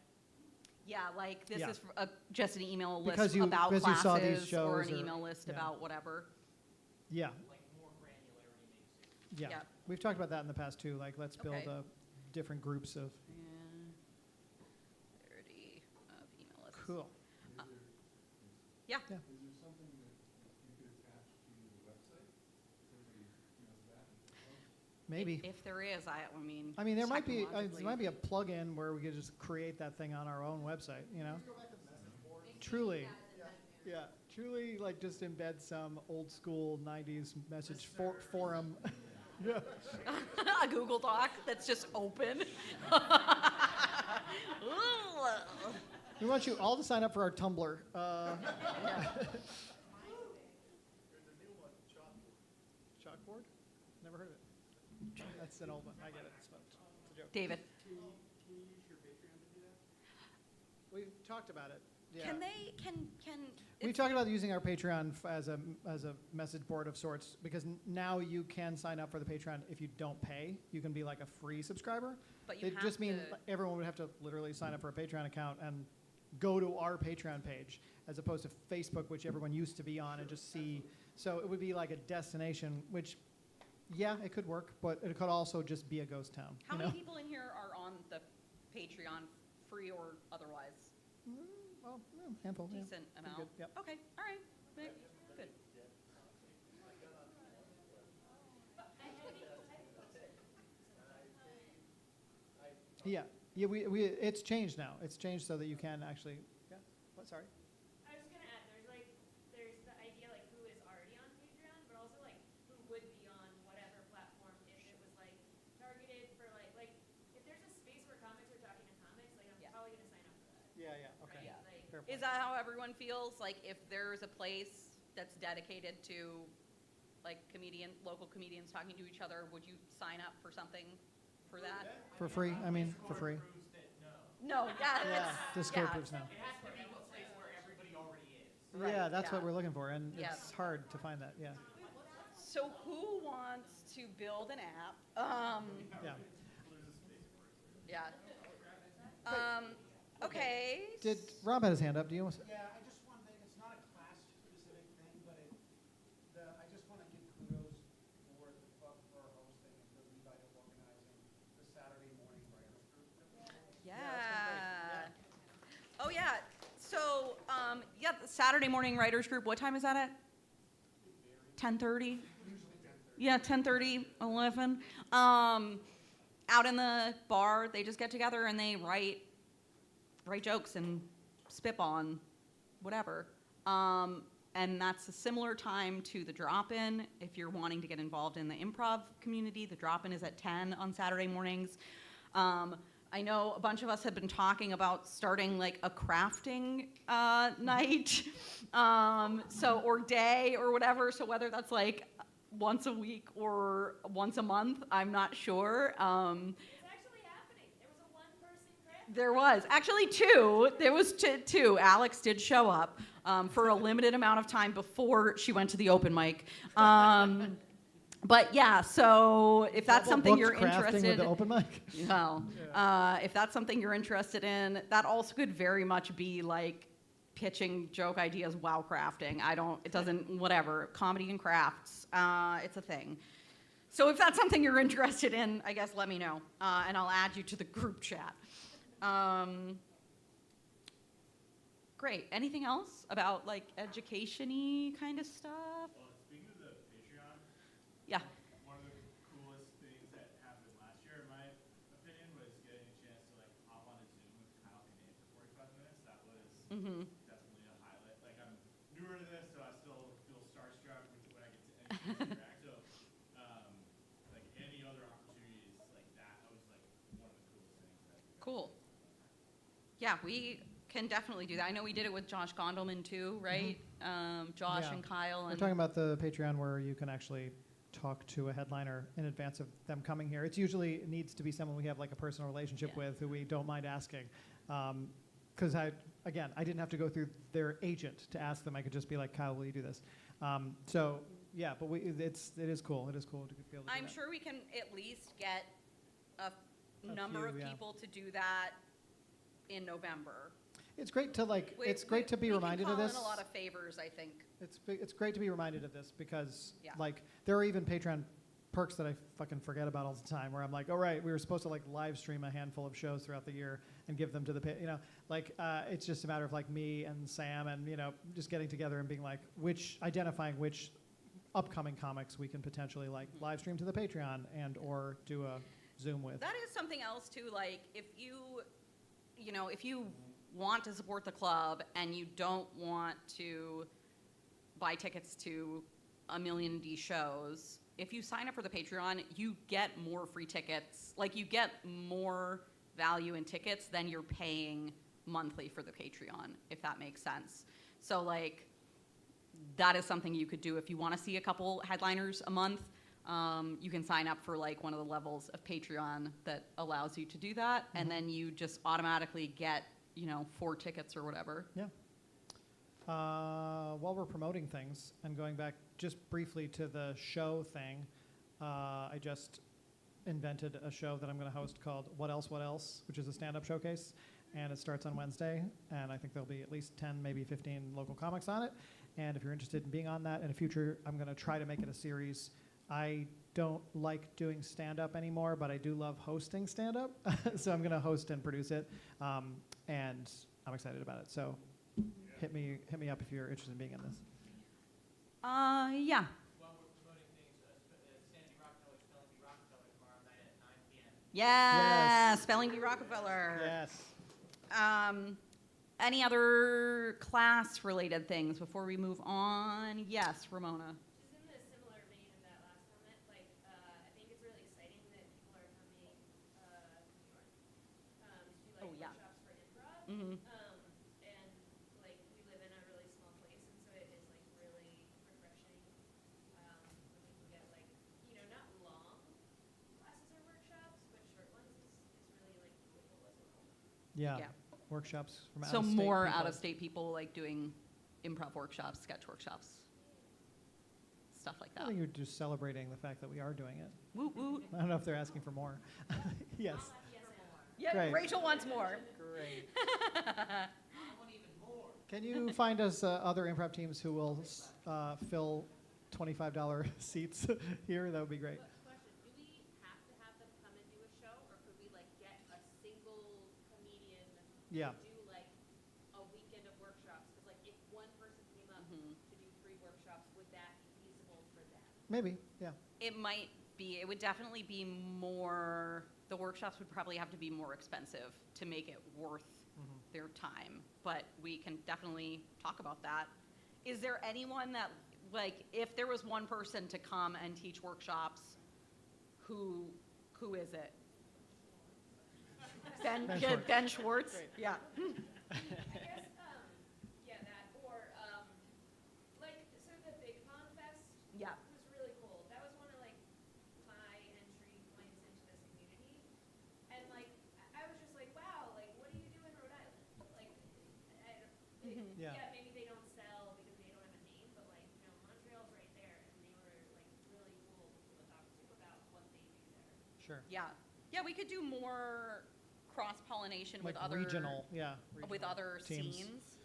Yeah, like this Yeah. is just an email list Because you- about because you saw these classes or an shows or- email list yeah. about whatever. Yeah. Like more granularity makes it. Yeah. Yeah. We've talked about that in the past too. Like, let's build Okay. different groups of. 30 of email lists. Cool. Yeah. Yeah. Is there something that you could attach to the website? If everybody knows that? Maybe. If there is, I mean. I mean, there might be technologically- a plug-in where we could just create that thing on our own website. You know. Truly. Yeah. Truly, like just embed some old school '90s message forum. Yeah. A Google Doc that's just open. We want you all to sign up for our Tumblr. Chalkboard? Never heard of it. That's an old one. I get it. It's a joke. David, Can we use your Patreon to do that? We've talked about it. Yeah. can they, can, We talked about using our Patreon as a message board of sorts because now you can sign up for the Patreon if you don't pay. You can be like a free subscriber. but you It have just means to, everyone would have to literally sign up for a Patreon account and go to our Patreon page as opposed to Facebook, which everyone used to be on and just see. So it would be like a destination, which, yeah, it could work, but it could also just be a ghost town. how you many know? people in here are on the Patreon, free or otherwise? Well, handful. Yeah. Decent amount? good, yep. Okay, all right, good. Yeah, it's changed now. It's changed so that you can actually. Yeah. What? Sorry. I was gonna add, there's the idea like who is already on Patreon, but also like who would be on whatever platform if it was like targeted for like if there's a space where comics are talking to comics, like I'm probably gonna sign up for that. Yeah. Okay. Yeah. Like, Fair Is point. that how everyone feels? Like if there's a place that's dedicated to like local comedians talking to each other, would you sign up for something for that? For free? I mean, for free. Proves that no. No, yeah, Yeah. it's- Discord yeah. proves no. It has to be a place where everybody already is. Right, Yeah, that's what yeah. we're looking for, and Yeah. it's hard to find that. Yeah. So who wants to build an app? Yeah. Yeah. Okay. Did Rob had his hand up? Do you want to? Yeah, I just want to, it's not a class-specific thing, but I just want to give kudos for the club for hosting and for Levi organizing the Saturday morning writers group. Yeah. Oh yeah. So yeah, the Saturday morning writers group. What time is that at? 10:30. Yeah, 10:30, 11. Out in the bar, they just get together and they write jokes and spitball and whatever. And that's a similar time to the drop-in. If you're wanting to get involved in the improv community, the drop-in is at 10 on Saturday mornings. I know a bunch of us have been talking about starting like a crafting night, or day or whatever. So whether that's like once a week or once a month, I'm not sure. it's actually happening. There was a one-person craft. There was actually two. There was two. Alex did show up for a limited amount of time before she went to the open mic. But yeah, so if that's Double something booked you're crafting with interested the open mic. no. If that's something you're interested in, that also could very much be like pitching joke ideas while crafting. It doesn't, whatever, comedy and crafts, it's a thing. So if that's something you're interested in, I guess let me know, and I'll add you to the group chat. Great. Anything else about like education-y kind of stuff? Well, speaking of the Patreon, Yeah. one of the coolest things that happened last year, in my opinion, was getting a chance to like hop on a Zoom with Kyle Kinane for 45 minutes. That was definitely a highlight. Like I'm newer to this, so I still feel starstruck when I get to interact. So, like any other opportunities like that, was like one of the coolest things that. Cool. Yeah, we can definitely do that. I know we did it with Josh Gondelman too, right? Josh Yeah. and Kyle. We're And talking about the Patreon where you can actually talk to a headliner in advance of them coming here. It's usually needs to be someone we have like a personal relationship Yeah. with who we don't mind asking. Because I didn't have to go through their agent to ask them. I could just be like, Kyle, will you do this? So yeah, but it is cool. It is cool to be able to do I'm that. sure we can at least get a number few, of yeah. people to do that in November. It's great to like. It's great to be reminded of this. We can call in a lot of favors, I think. It's great to be reminded of this because Yeah. like there are even Patreon perks that I fucking forget about all the time where I'm like, oh right, we were supposed to like live stream a handful of shows throughout the year and give them to the it's just a matter of like me and Sam and just getting together and being like identifying which upcoming comics we can potentially like live stream to the Patreon and or do a Zoom with. That is something else too. Like if you want to support the club and you don't want to buy tickets to a million of these shows, if you sign up for the Patreon, you get more free tickets. Like you get more value in tickets than you're paying monthly for the Patreon, if that makes sense. So like that is something you could do if you want to see a couple headliners a month. You can sign up for like one of the levels of Patreon that allows you to do that, and then you just automatically get 4 tickets or whatever. Yeah. While we're promoting things and going back just briefly to the show thing, I just invented a show that I'm going to host called What Else, which is a stand-up showcase, and it starts on Wednesday, and I think there'll be at least 10, maybe 15 local comics on it, and if you're interested in being on that in the future, I'm going to try to make it a series. I don't like doing stand-up anymore, but I do love hosting stand-up, so I'm going to host and produce it, and I'm excited about it. So hit me up if you're interested in being in this. Yeah. While we're promoting things, Sandy Rockefeller, Spelling Bee Rockefeller tomorrow night at 9 p.m. Yeah, Spelling Bee Rockefeller. Yes. Any other class-related things before we move on? Yes, Ramona. Just in the similar vein of that last comment, like, I think it's really exciting that people are coming to New York to do like Oh, yeah. workshops for improv. Mm-hmm. And like we live in a really small place, and so it is like really refreshing when we can get like not long classes or workshops, but short ones is really like beautiful as well. Yeah. Yeah. Workshops from So out-of-state more people. out-of-state people like doing improv workshops, sketch workshops, stuff like I that. think you're just celebrating the fact that we are doing it. Woot woot. I don't know if they're asking for more. Yes. Yes, Yeah, Great. Rachel wants more. Great. I want even more. Can you find us other improv teams who will fill $25 seats here? That would be great. Question, do we have to have them come and do a show, or could we like get a single comedian Yeah. to do like a weekend of workshops? Because like if one person came up to do 3 workshops, would that be feasible for them? Maybe. Yeah. It might be, it would definitely be more, the workshops would probably have to be more expensive to make it worth their time. But we can definitely talk about that. Is there anyone that, like, if there was one person to come and teach workshops, who is it? Ben, Ben Schwartz. Ben Schwartz? Great. Yeah. I guess, yeah, that, or, like, so the Big Pond Fest Yeah. was really cool. That was one of, like, my entry points into this community. And, like, I was just like, wow, like, what do you do in Rhode Island? Like, Yeah. yeah, maybe they don't sell because they don't have a name, but, like, Montreal's right there, and they were, like, really cool. Sure. Yeah. Yeah, we could do more cross-pollination with Like other regional, yeah. with regional other teams. scenes.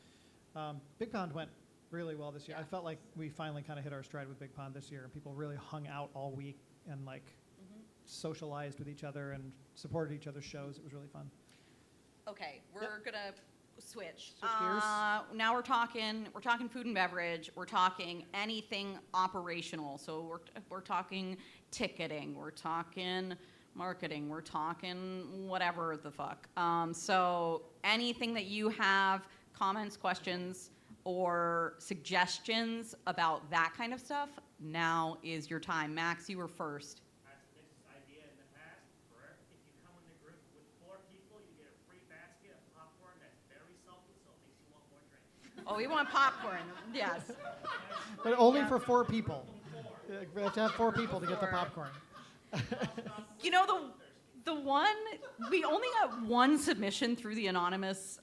Big Pond went really well this year. I Yeah. felt like we finally kind of hit our stride with Big Pond this year, and people really hung out all week and like Mm-hmm. socialized with each other and supported each other's shows. It was really fun. Okay, we're gonna switch. Switch gears. Now we're talking food and beverage. We're talking anything operational. So we're talking ticketing. We're talking marketing. We're talking whatever the fuck. So anything that you have comments, questions, or suggestions about that kind of stuff, now is your time. Max, you were first. I've pitched this idea in the past, where if you come in the group with 4 people, you get a free basket of popcorn that's very salty, so it makes you want more drinks. Oh, we want popcorn. Yes. But only for 4 people. We have to have 4 people to get the 4. popcorn. You know, the one, we only got one submission through the anonymous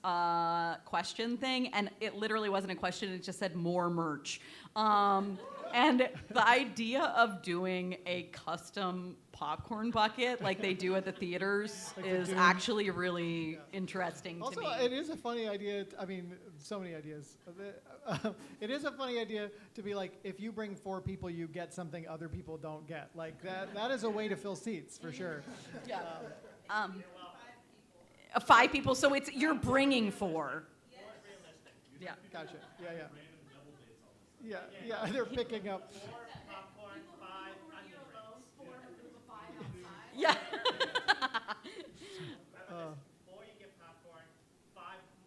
question thing, and it literally wasn't a question, it just said more merch. And the idea of doing a custom popcorn bucket like they do at the theaters Like the is Doom. actually really interesting Also, to me. it is a funny idea. I mean, so many ideas. It is a funny idea to be like, if you bring 4 people, you get something other people don't get. Like that is a way to fill seats for sure. Yeah. 5 people, so it's you're bringing 4. Yeah. Gotcha. Yeah, yeah. Random double dates all this. Yeah, they're picking up. 4 popcorn, 5 onion rings. Yeah. Remember this, 4 you get popcorn, 5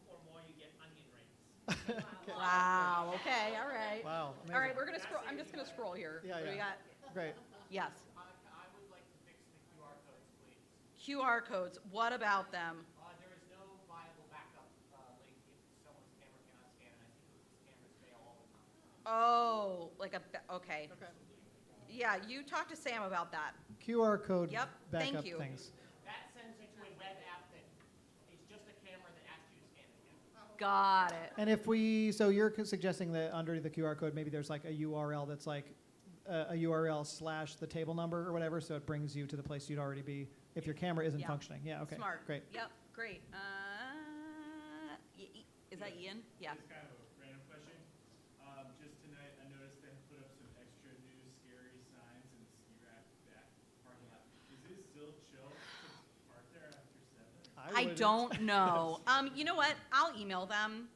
or more you get onion rings. Wow. Okay. All right. Wow. All right. amazing. We're gonna scroll. I'm just gonna scroll here. Yeah, What do we yeah. got? Great. Yes. I would like to fix the QR codes, please. QR codes. What about them? There is no viable backup link if someone's camera cannot scan, and I see those cameras fail all the time. Oh, like okay. Okay. Yeah. You talk to Sam about that. QR code Yep, thank backup you. things. That sends you to a web app that is just a camera that asks you to scan it again. Got it. And if so you're suggesting that under the QR code, maybe there's like a URL that's like a URL / the table number or whatever, so it brings you to the place you'd already be if your camera isn't Yeah. functioning. Yeah, okay. Smart. Great. Yep. Great. Is that Ian? Yeah. It's kind of a random question. Just tonight, I noticed they put up some extra new scary signs in the ski rack back parking lot. Is it still chill to park there after 7? I wouldn't. don't know. You know what? I'll email them.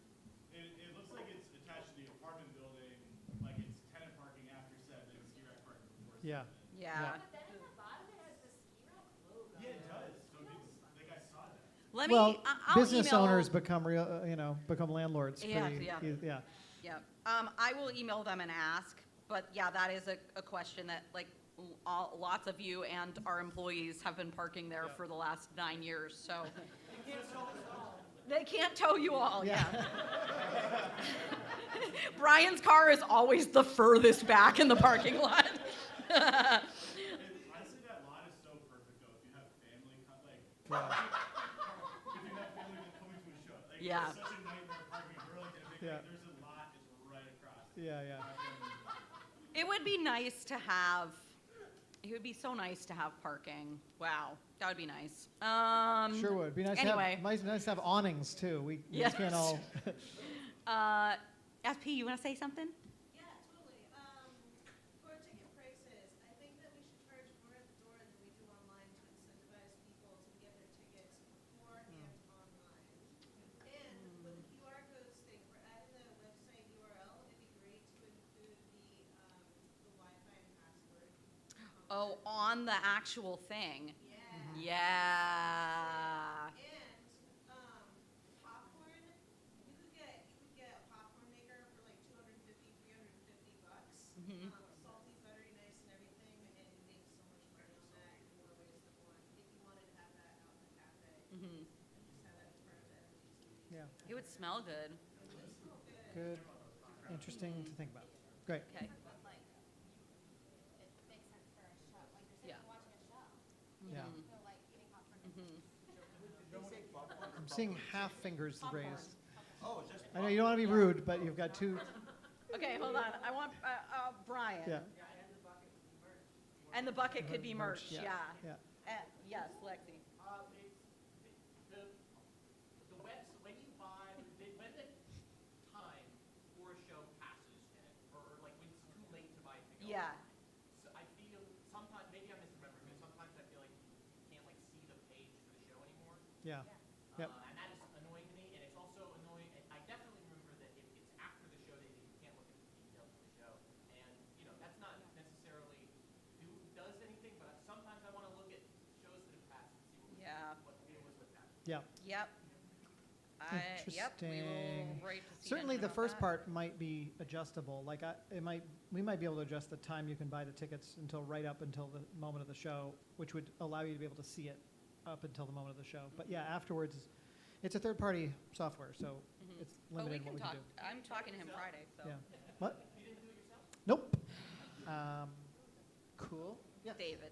It looks like it's attached to the apartment building, like it's tenant parking after 7 and ski rack parking before 7. Yeah. Yeah. But then at the bottom it has the ski rack logo. Yeah, it does. So like I saw that. Let me. Well, I'll business email, owners become real, become landlords. Yeah, pretty yeah. yeah. Yeah. I will email them and ask. But yeah, that is a question that like lots of you and our employees have been parking there for the last 9 years. So they can't tow you all. Yeah. Brian's car is always the furthest back in the parking lot. Honestly, that lot is so perfect though. If you have family, if you have family coming to a show, like Yeah. it's such a nightmare parking. We're like in a big, Yeah. there's a lot that's right across. Yeah, yeah. It would be nice to have. It would be so nice to have parking. Wow, that would be nice. Sure would. Be nice Anyway. to have nice to have awnings too. We Yes. just can't all SP, you want to say something? Yeah, totally. For ticket prices, I think that we should charge more at the door than we do online to incentivize people to get their tickets before and online. And with the QR codes thing, for adding the website URL, it'd be great to include the Wi-Fi and password. Oh, on the actual thing. Yeah. Yeah. And popcorn, you could get a popcorn maker for like $250, $350. Salty, buttery, nice, and everything, and you make so much money on that in more ways than one. If you wanted to have that out in the cafe, and just have that as part of the MTC. Yeah. It would smell good. good. Interesting to think about. Great. Okay. But like, it makes sense for a show. Like you're Yeah. sitting watching a show. Yeah. So like eating popcorn. I'm seeing half fingers raised. I know you don't want to be rude, but you've got 2. Okay, hold on. I want Brian. Yeah. And the bucket could be merch. Yeah. Yeah. Yes, Lexi. It's the webs when you buy when the time for a show passes or like when it's too late to buy a ticket. Yeah. So I feel sometimes maybe I'm misremembering, but sometimes I feel like you can't like see the page for the show anymore. Yeah. Yep. And that is annoying to me, and it's also annoying. And I definitely remember that if it's after the show that you can't look at the details of the show, and that's not necessarily does anything, but sometimes I want to look at shows that have passed and see what the deal was with that. Yeah. Yep. Yep, we will Interesting. write to Certainly, Stephen the about first that. part might be adjustable. Like, we might be able to adjust the time you can buy the tickets until right up until the moment of the show, which would allow you to be able to see it up until the moment of the show. But yeah, afterwards, it's a third-party software, so it's But we limited in what can we talk. can I'm talking to him Friday, so. do. Yeah. What? You didn't do it yourself? Nope. Cool. Yeah. David.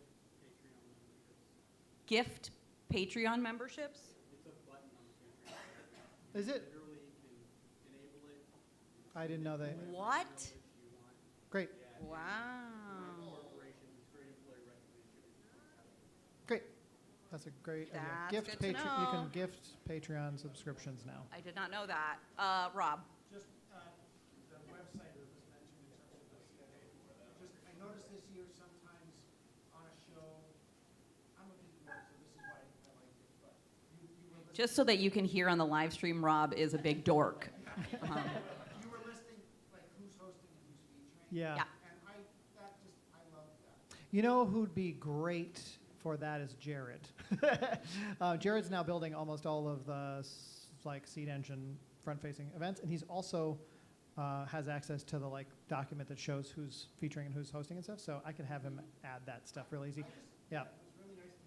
Patreon memberships. Gift Patreon memberships? It's a button on Patreon. Is it? Literally, you can enable it. I didn't know that. What? If you want. Great. Yeah, Wow. corporation, it's great employee recognition. Great. That's a great idea. That's Gift good to Patreon. You can know. gift Patreon subscriptions now. I did not know that. Rob. Just the website that was mentioned in terms of the schedule. Just, I noticed this year sometimes on a show, I'm a busy man, so this is why I like it, but you were listing. Just so that you can hear on the live stream, Rob is a big dork. You were listing like who's hosting and who's featuring. Yeah. Yeah. And I love that. You know who'd be great for that is Jared. Jared's now building almost all of the like seed engine front-facing events, and he's also has access to the like document that shows who's featuring and who's hosting and stuff. So I can have him add that stuff real easy. Yeah. It was really nice to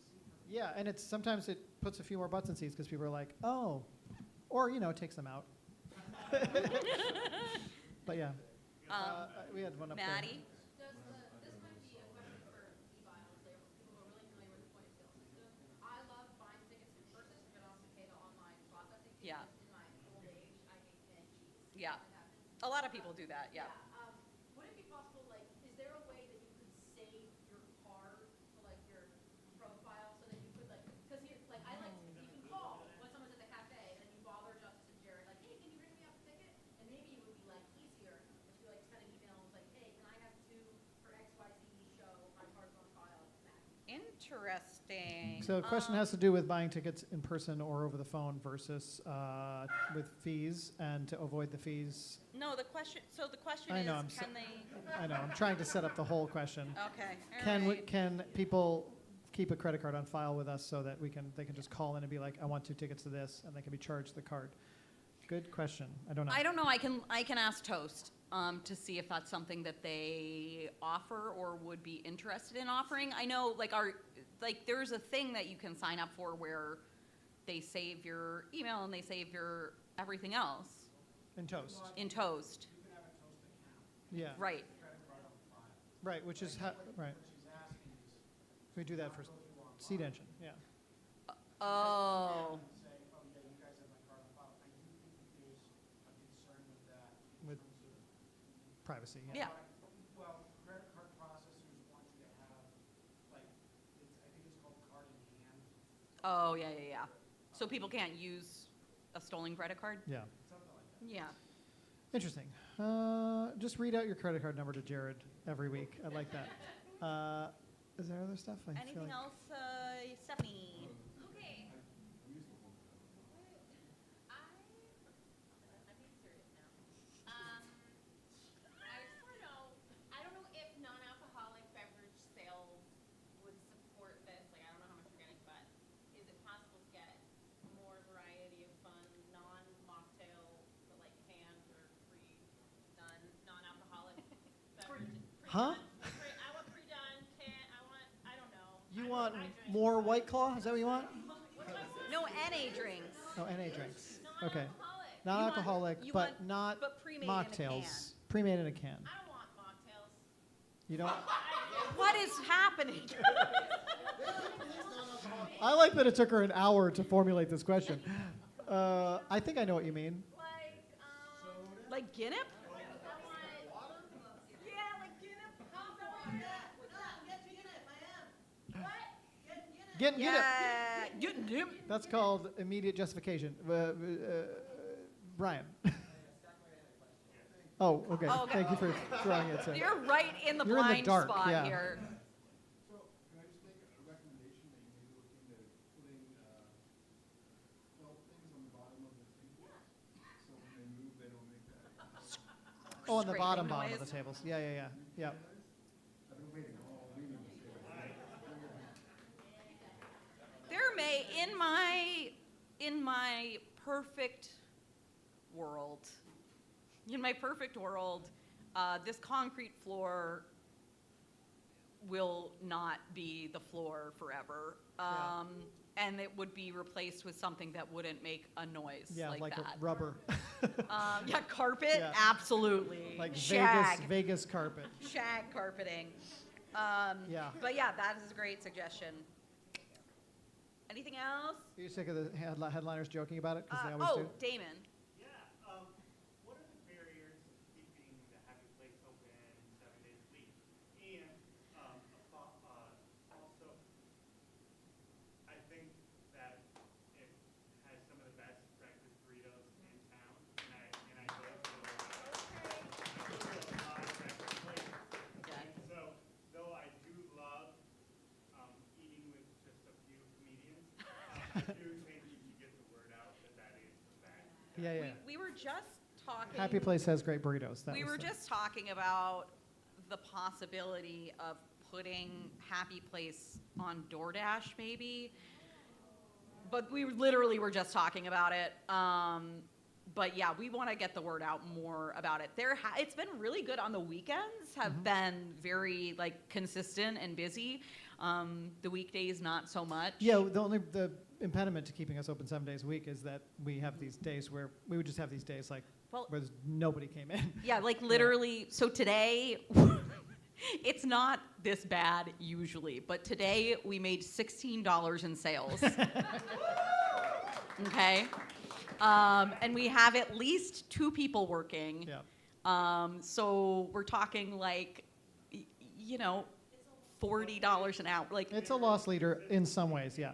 see. Yeah, and it's sometimes it puts a few more butts in seats because people are like, oh, or it takes them out. But yeah, we had one up Maddie. This might be a question for e-bios, like people who are really familiar with the point of sale system. I love buying tickets in person, but also pay the online processing fees. Yeah. In my old age, I hate paying fees. Yeah. That happens. A lot of people do that, yeah. Would it be possible, like, is there a way that you could save your card to like your profile so that you could like, because here, like, I like, you can call when someone's at the cafe and then you bother Justice and Jared, like, hey, can you ring me up a ticket? And maybe it would be like easier if you like send an email and was like, hey, can I have 2 for XYZ show? My card's on file. Max. Interesting. So the question has to do with buying tickets in person or over the phone versus with fees, and to avoid the fees. No, the question I is, know, can they, I know, I'm trying to set up the whole question. okay, Can people keep a credit card on file with us so that they can just call in and be like, I want 2 tickets to this, and they can be charged the card? Good question. I don't know. I don't know, I can ask Toast to see if that's something that they offer or would be interested in offering. I know, there's a thing that you can sign up for where they save your email and they save your everything else In Toast. in Toast. You can have a Toast account, Yeah. Right. credit card on file. Right, which is, right. What she's asking is, We do that for seed engine, yeah. Oh, and say, oh yeah, you guys have my card on file. I do think that there's a concern with that. in With terms of- privacy, yeah. Well, credit card processors want you to have, like, I think it's called card in hand, Oh, yeah. So people can't use a stolen credit card? Yeah. something like that. Yeah. Interesting. Just read out your credit card number to Jared every week. I like that. Is there other stuff? I feel Anything like- else, Stephanie? Okay. I'm used to one. I'm being serious now. I just want to know, I don't know if non-alcoholic beverage sales would support this. Like, I don't know how much you're getting, but is it possible to get more variety of fun, non-mocktail, but like canned or pre-done, non-alcoholic beverages? Huh? I want pre-done, I don't know. You I want drink. more White Claw? Is that what you want? What do I want? No NA drinks. Oh, NA drinks. Okay. Non-alcoholic. Non-alcoholic, you but want- not but pre-made in a mocktails. can. Pre-made in a can. I don't want mocktails. You don't? What is happening? I like that it took her an hour to formulate this question. I think I know what you mean. Like Guinness? I want, yeah, like Guinness. How about that? What? Get it. Yeah. That's called immediate justification. Brian. Oh, okay. Oh, okay. Thank you for throwing it. So. You're right in the You're in the blind dark, spot yeah. here. So, can I just make a recommendation that you maybe look into putting, felt things on the bottom of the table? So when they move, they don't make that. Oh, on the bottom Scraping of the noise. tables. Yeah. I've been waiting all meeting to say that. There may, in my perfect world, this concrete floor will not be the floor forever. And it would be replaced with something that wouldn't make a noise Yeah, like that. a rubber. Yeah, carpet, Yeah. absolutely. Like Shag. Vegas carpet. Shag carpeting. Yeah. But yeah, that is a great suggestion. Anything else? Are you sick of the headliners joking about it? Because they always do. Damon. Yeah, what are the barriers to keeping the happy place open 7 days a week? And also, I think that it has some of the best breakfast burritos in town, and I go to a lot of breakfast places. Okay. And so, though I do love eating with just a few comedians, I do think you should get the word out that is the best. Yeah. We were just talking. Happy Place has great burritos. We were just talking about the possibility of putting Happy Place on DoorDash, maybe. But we literally were just talking about it. But yeah, we want to get the word out more about it. It's been really good on the weekends. Have been very consistent and busy. The weekdays not so much. Yeah, the impediment to keeping us open 7 days a week is that we have these days where we would just have these days where nobody came in. Yeah, literally. So today, it's not this bad usually, but today we made $16 in sales. Okay. And we have at least 2 people working. Yeah. So we're talking $40 an hour. It's a loss leader in some ways, yeah.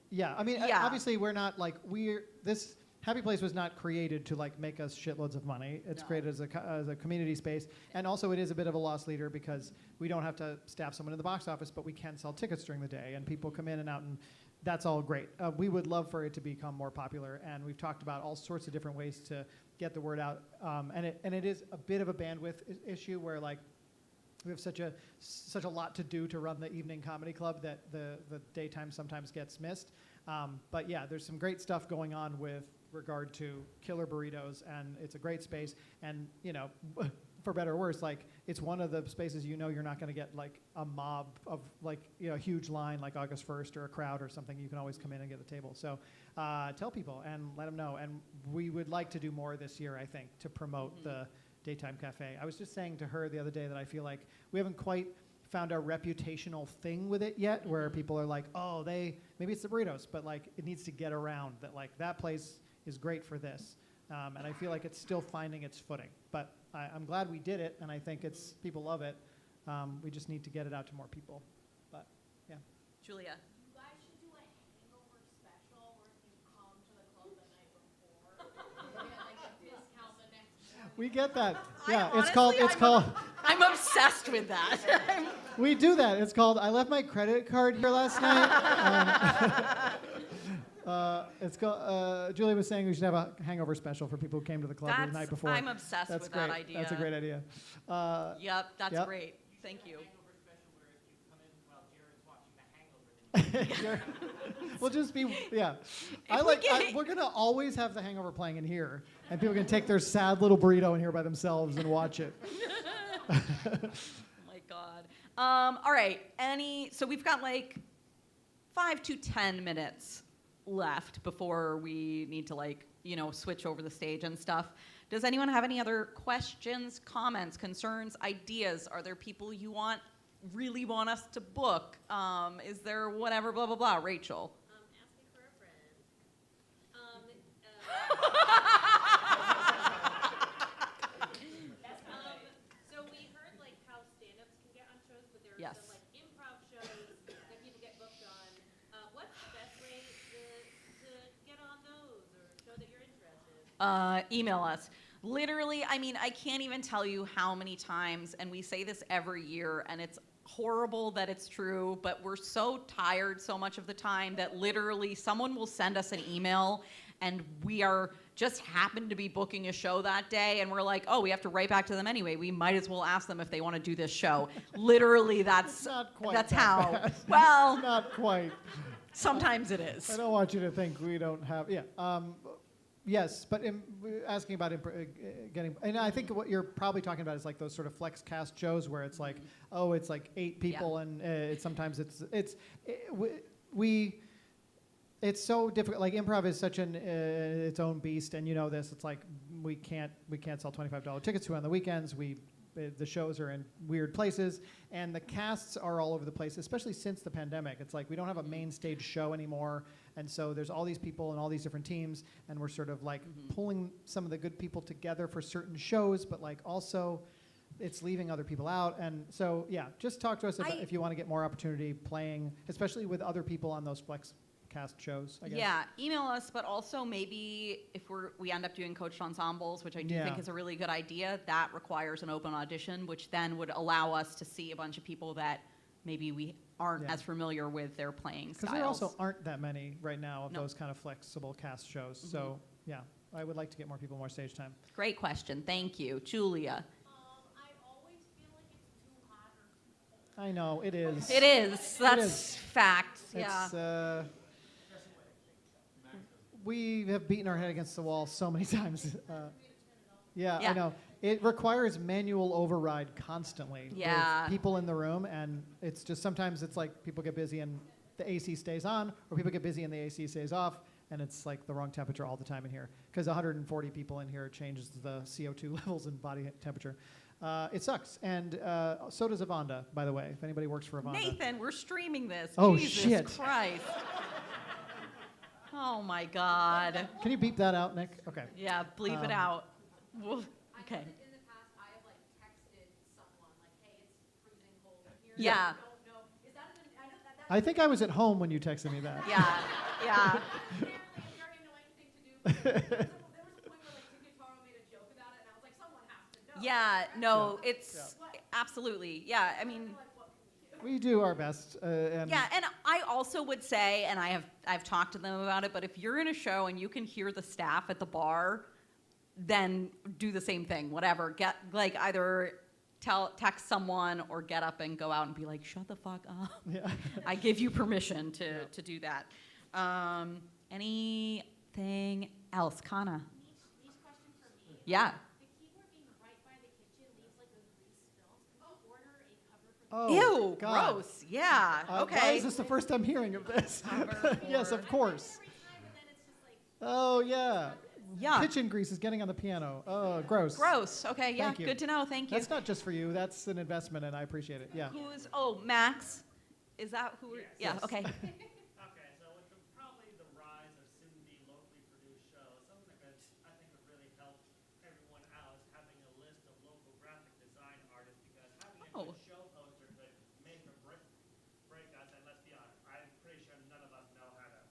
Yeah. I mean, Yeah. obviously we're not this Happy Place was not created to make us shitloads of money. It's No. created as a community space, and also it is a bit of a loss leader because we don't have to staff someone in the box office, but we can sell tickets during the day, and people come in and out, and that's all great. We would love for it to become more popular, and we've talked about all sorts of different ways to get the word out. And it is a bit of a bandwidth issue where we have such a lot to do to run the evening comedy club that the daytime sometimes gets missed. But yeah, there's some great stuff going on with regard to killer burritos, and it's a great space. And for better or worse, it's one of the spaces you're not going to get a mob of a huge line like August 1st or a crowd or something. You can always come in and get a table. So tell people and let them know. And we would like to do more this year, I think, to promote the Daytime Cafe. I was just saying to her the other day that I feel like we haven't quite found our reputational thing with it yet, where people are oh, maybe it's the burritos, but it needs to get around that that place is great for this. And I feel like it's still finding its footing. But I'm glad we did it, and I think people love it. We just need to get it out to more people. But yeah. Julia. You guys should do a hangover special where if you come to the club the night before, you get a discount the next morning. We get that. Yeah, Honestly, it's called. I'm obsessed with that. We do that. It's called. I left my credit card here last night. It's called. Julie was saying we should have a hangover special for people who came to the club the night before. I'm obsessed with great. that idea. That's a great idea. Yep, that's Yep. great. Thank you. Hangover special where if you come in while Jared's watching The Hangover, then you We'll just be we're gonna always have the Hangover playing in here, and people can take their sad little burrito in here by themselves and watch it. Oh my God. All right. So we've got 5 to 10 minutes left before we need to switch over the stage and stuff. Does anyone have any other questions, comments, concerns, ideas? Are there people you really want us to book? Is there whatever, blah, blah, blah? Rachel. Ask me for a friend. So we heard how stand-ups can get on shows, but there are Yes. some improv shows that people get booked email us. Literally, I mean, I can't even tell you how many times, and we say this every year, and it's horrible that it's true, but we're so tired so much of the time that literally someone will send us an email and we are just happen to be booking a show that day and we're like, oh, we have to write back to them anyway. We might as well ask them if they want to do this show. Literally, that's Not quite that's that how. bad. Well, Not quite. sometimes it is. I don't want you to think we don't have, yeah. Yes, but asking about getting, and I think what you're probably talking about is like those sort of flex cast shows where it's like, oh, it's like 8 people, and sometimes it's so difficult. Like improv is such its own beast, and you know this. It's like we can't sell $25 tickets to on the weekends. The shows are in weird places, and the casts are all over the place, especially since the pandemic. It's like we don't have a main stage show anymore, and so there's all these people and all these different teams, and we're sort of like pulling some of the good people together for certain shows, but like also it's leaving other people out. And so, yeah, just talk to us about if you want to get more opportunity playing, especially with other people on those flex cast shows, I guess. Yeah, email us, but also maybe if we end up doing coached ensembles, which I do think is a really good idea, that requires an open audition, which then would allow us to see a bunch of people that maybe we aren't as familiar with their playing styles. Because there also aren't that many right now of No. those kind of flexible cast shows. So, yeah, I would like to get more people more stage time. Great question. Thank you. Julia. I always feel like it's too hot or too cold. I know, it is. It is. That's is. fact. Yeah. It's, we have beaten our head against the wall so many times. Yeah, Yeah. I know. It requires manual override constantly Yeah. with people in the room, and it's just sometimes it's like people get busy and the AC stays on, or people get busy and the AC stays off, and it's like the wrong temperature all the time in here. Because 140 people in here changes the CO2 levels and body temperature. It sucks. And so does Avanda, by the way, if anybody works for Avanda. Nathan, we're streaming this. Oh, Jesus shit. Christ. Oh, my God. Can you beep that out, Nick? Okay. Yeah, bleep it out. Woof. Okay. In the past, I have like texted someone like, "Hey, it's freezing cold in here." Yeah. I don't know. Is that I know that I think I was at home when you texted me that. Yeah. Yeah. apparently a very annoying thing to do. But there was a point where like Ticketaro made a joke about it, and I was like, someone has to know. Yeah, no, it's absolutely. Yeah, I mean, We do our best. And yeah, and I also would say, and I've talked to them about it, but if you're in a show and you can hear the staff at the bar, then do the same thing. Whatever, get like either text someone or get up and go out and be like, shut the fuck up. Yeah. I give you permission to do that. Anything else, Kana? Niche question for me. Yeah. The keyboard being right by the kitchen leaves like a grease film. Could you order a cover for the Oh, Ew, God. gross. Yeah. Why Okay. is this the first I'm hearing of this? Yes, of course. every time, but then it's just like Oh, yeah. Yeah. Kitchen grease is getting on the piano. Oh, gross. Gross. Okay. Yeah. Thank you. Good to know. Thank you. That's not just for you. That's an investment, and I appreciate it. Yeah. Who's? Oh, Max. Is that who? Yeah. Okay. Okay, so with probably the rise of soon-to-be locally produced shows, something that I think would really help everyone out is having a list of local graphic design artists, because having a Oh. good show poster could make or break us. And let's be honest, I'm pretty sure none of us know how to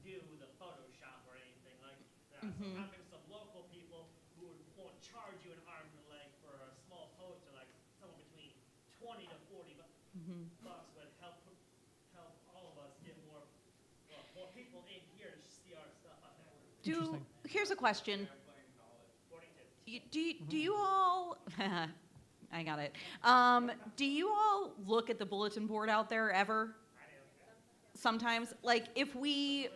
do the Photoshop or anything like that. So having some local people who won't charge you an arm and a leg for a small poster, like somewhere between 20 to 40 bucks, would help all of us get more people in here to see our stuff up there. Here's a question. 42. Do you all? I got it. Do you all look at the bulletin board out there ever? Sometimes, like if we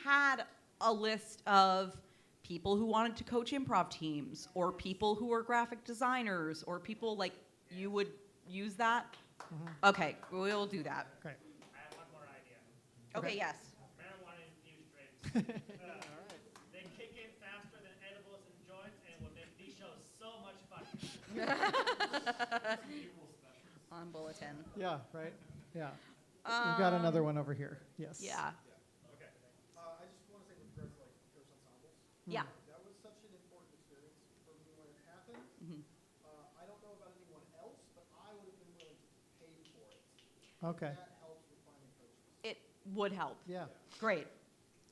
had a list of people who wanted to coach improv teams, or people who are graphic designers, or people like you would use that. Okay, we'll do that. Great. I have one more idea. Okay, yes. Marijuana-infused drinks. They kick in faster than edibles and joints, and will make these shows so much fun. On bulletin. Yeah, right? Yeah. We've got another one over here. Yes. Yeah. Okay. I just want to say with regards to like coach ensembles, Yeah. that was such an important experience for me when it happened. Mhm. I don't know about anyone else, but I would have been willing to pay for it. Okay. That helps with finding coaches. It would help. Yeah. Great.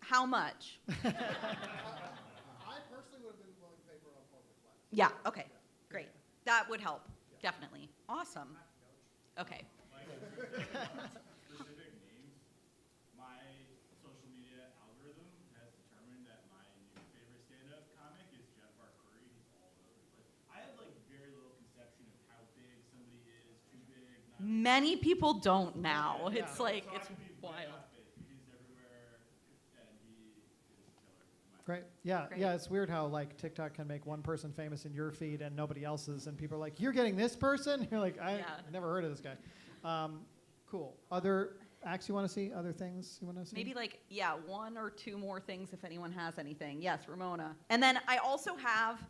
How much? I Yeah, okay, great. That would help, definitely. Awesome. Okay. Specific names. My social media algorithm has determined that my new favorite stand-up comic is Jeff Arcuri. He's all over the place. I have like very little conception of how big somebody is, too big, not big. Many people don't now. Yeah. It's like, So I it's can be way wild. off base. He's everywhere, and he is killer. in my Great. Yeah, Great. yeah. It's weird how like TikTok can make one person famous in your feed and nobody else's, and people are like, "You're getting this person?" You're like, "I Yeah. never heard of this guy." Cool. Other acts you want to see? Other things you want to see? Maybe like, yeah, one or two more things if anyone has anything. Yes, Ramona. And then I also have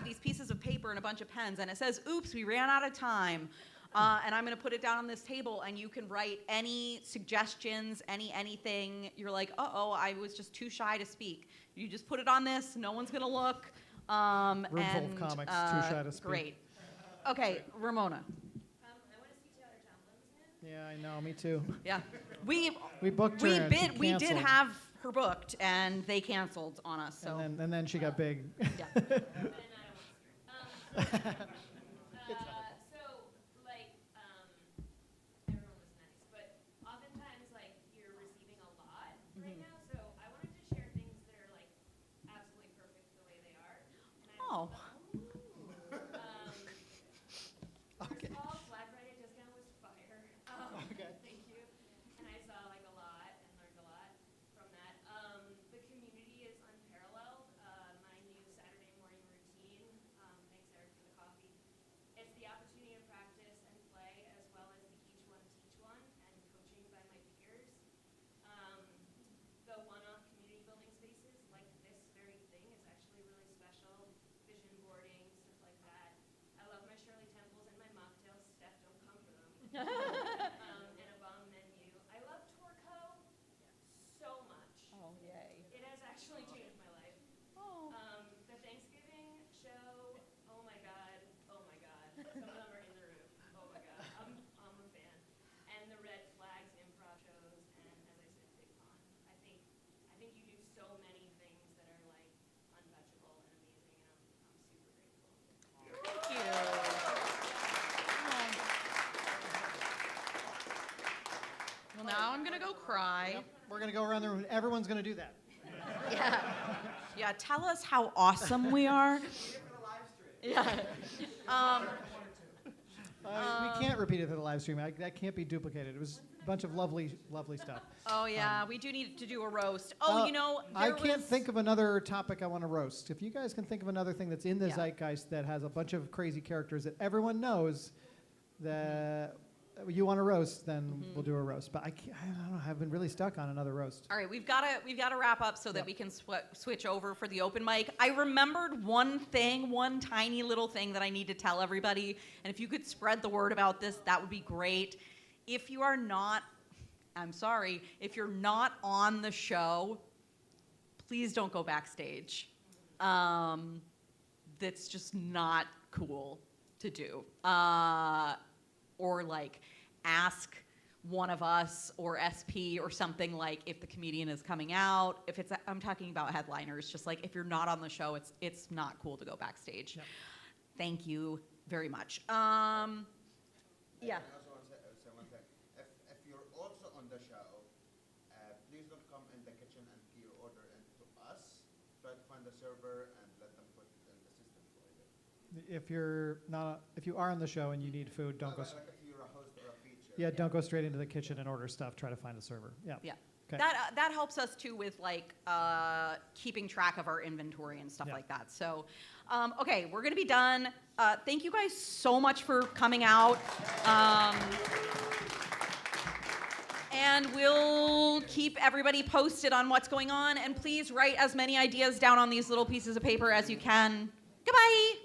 these pieces of paper and a bunch of pens, and it says, "Oops, we ran out of time." And I'm going to put it down on this table, and you can write any suggestions, anything. You're like, uh-oh, I was just too shy to speak. You just put it on this. No one's going to look. Room full of comics, too shy to speak. Great. Okay, Ramona. I want to see Taylor Tomlinson. Yeah, I know. Me too. Yeah. We booked her and she we did canceled. have her booked, and they canceled on us. So And then she got big. yeah. And I don't want to scream. So, like, everyone was nice, but oftentimes, like, you're receiving a lot right now. So I wanted to share things that are, like, absolutely perfect the way they are. And I Oh. Okay. First of all, Black Friday discount was fire. Okay. Thank you. And I saw like a lot and learned a lot from that. The community is unparalleled. My new Saturday morning routine, thanks Eric for the coffee. It's the opportunity to practice and play as well as the each one teach one and coaching by my peers. The one-off community building spaces like this very thing is actually really special. Vision boarding, stuff like that. I love my Shirley Temples and my mocktails. Steph, don't come for them. And a bomb menu. I love Torco so much. Oh, yay. It has actually changed my life. Oh. The Thanksgiving show, oh my god, oh my god. Some of them are in the room. Oh my god, I'm a fan. And the Red Flags improv shows, and as I said, Big Pond. I think you do so many things that are like untouchable and amazing, and I'm super grateful. Thank you. Well, now I'm gonna go cry. We're gonna go around the room. Everyone's gonna do that. Yeah. Yeah. Tell us how awesome we are. Yeah. We can't repeat it for the live stream. That can't be duplicated. It was a bunch of lovely stuff. Oh yeah, we do need to do a roast. Oh, I can't think of another topic I want to roast. If you guys can think of another thing that's in the Yeah. zeitgeist that has a bunch of crazy characters that everyone knows that you want to roast, then we'll do a roast. But I don't know. I've been really stuck on another roast. All right, we've got to wrap up so that we can switch over for the open mic. I remembered one tiny little thing that I need to tell everybody, and if you could spread the word about this, that would be great. If you are not, I'm sorry, if you're not on the show, please don't go backstage. That's just not cool to do. Or like ask one of us or SP or something, like if the comedian is coming out. If it's, I'm talking about headliners, just like if you're not on the show, it's not cool to go backstage. Yep. Thank you very much. Yeah. I also want to say one thing. If you're also on the show, please don't come in the kitchen and key your order into us. Try to find the server and let them put it in the system for you. If you are on the show and you need food, don't go. Like if you're a host or a feature. Yeah, don't go straight into the kitchen and order stuff. Try to find a server. Yeah. Yeah. Okay. That helps us too with like keeping track of our inventory and stuff Yeah. like that. So, okay, we're gonna be done. Thank you guys so much for coming out. And we'll keep everybody posted on what's going on. And please write as many ideas down on these little pieces of paper as you can. Goodbye.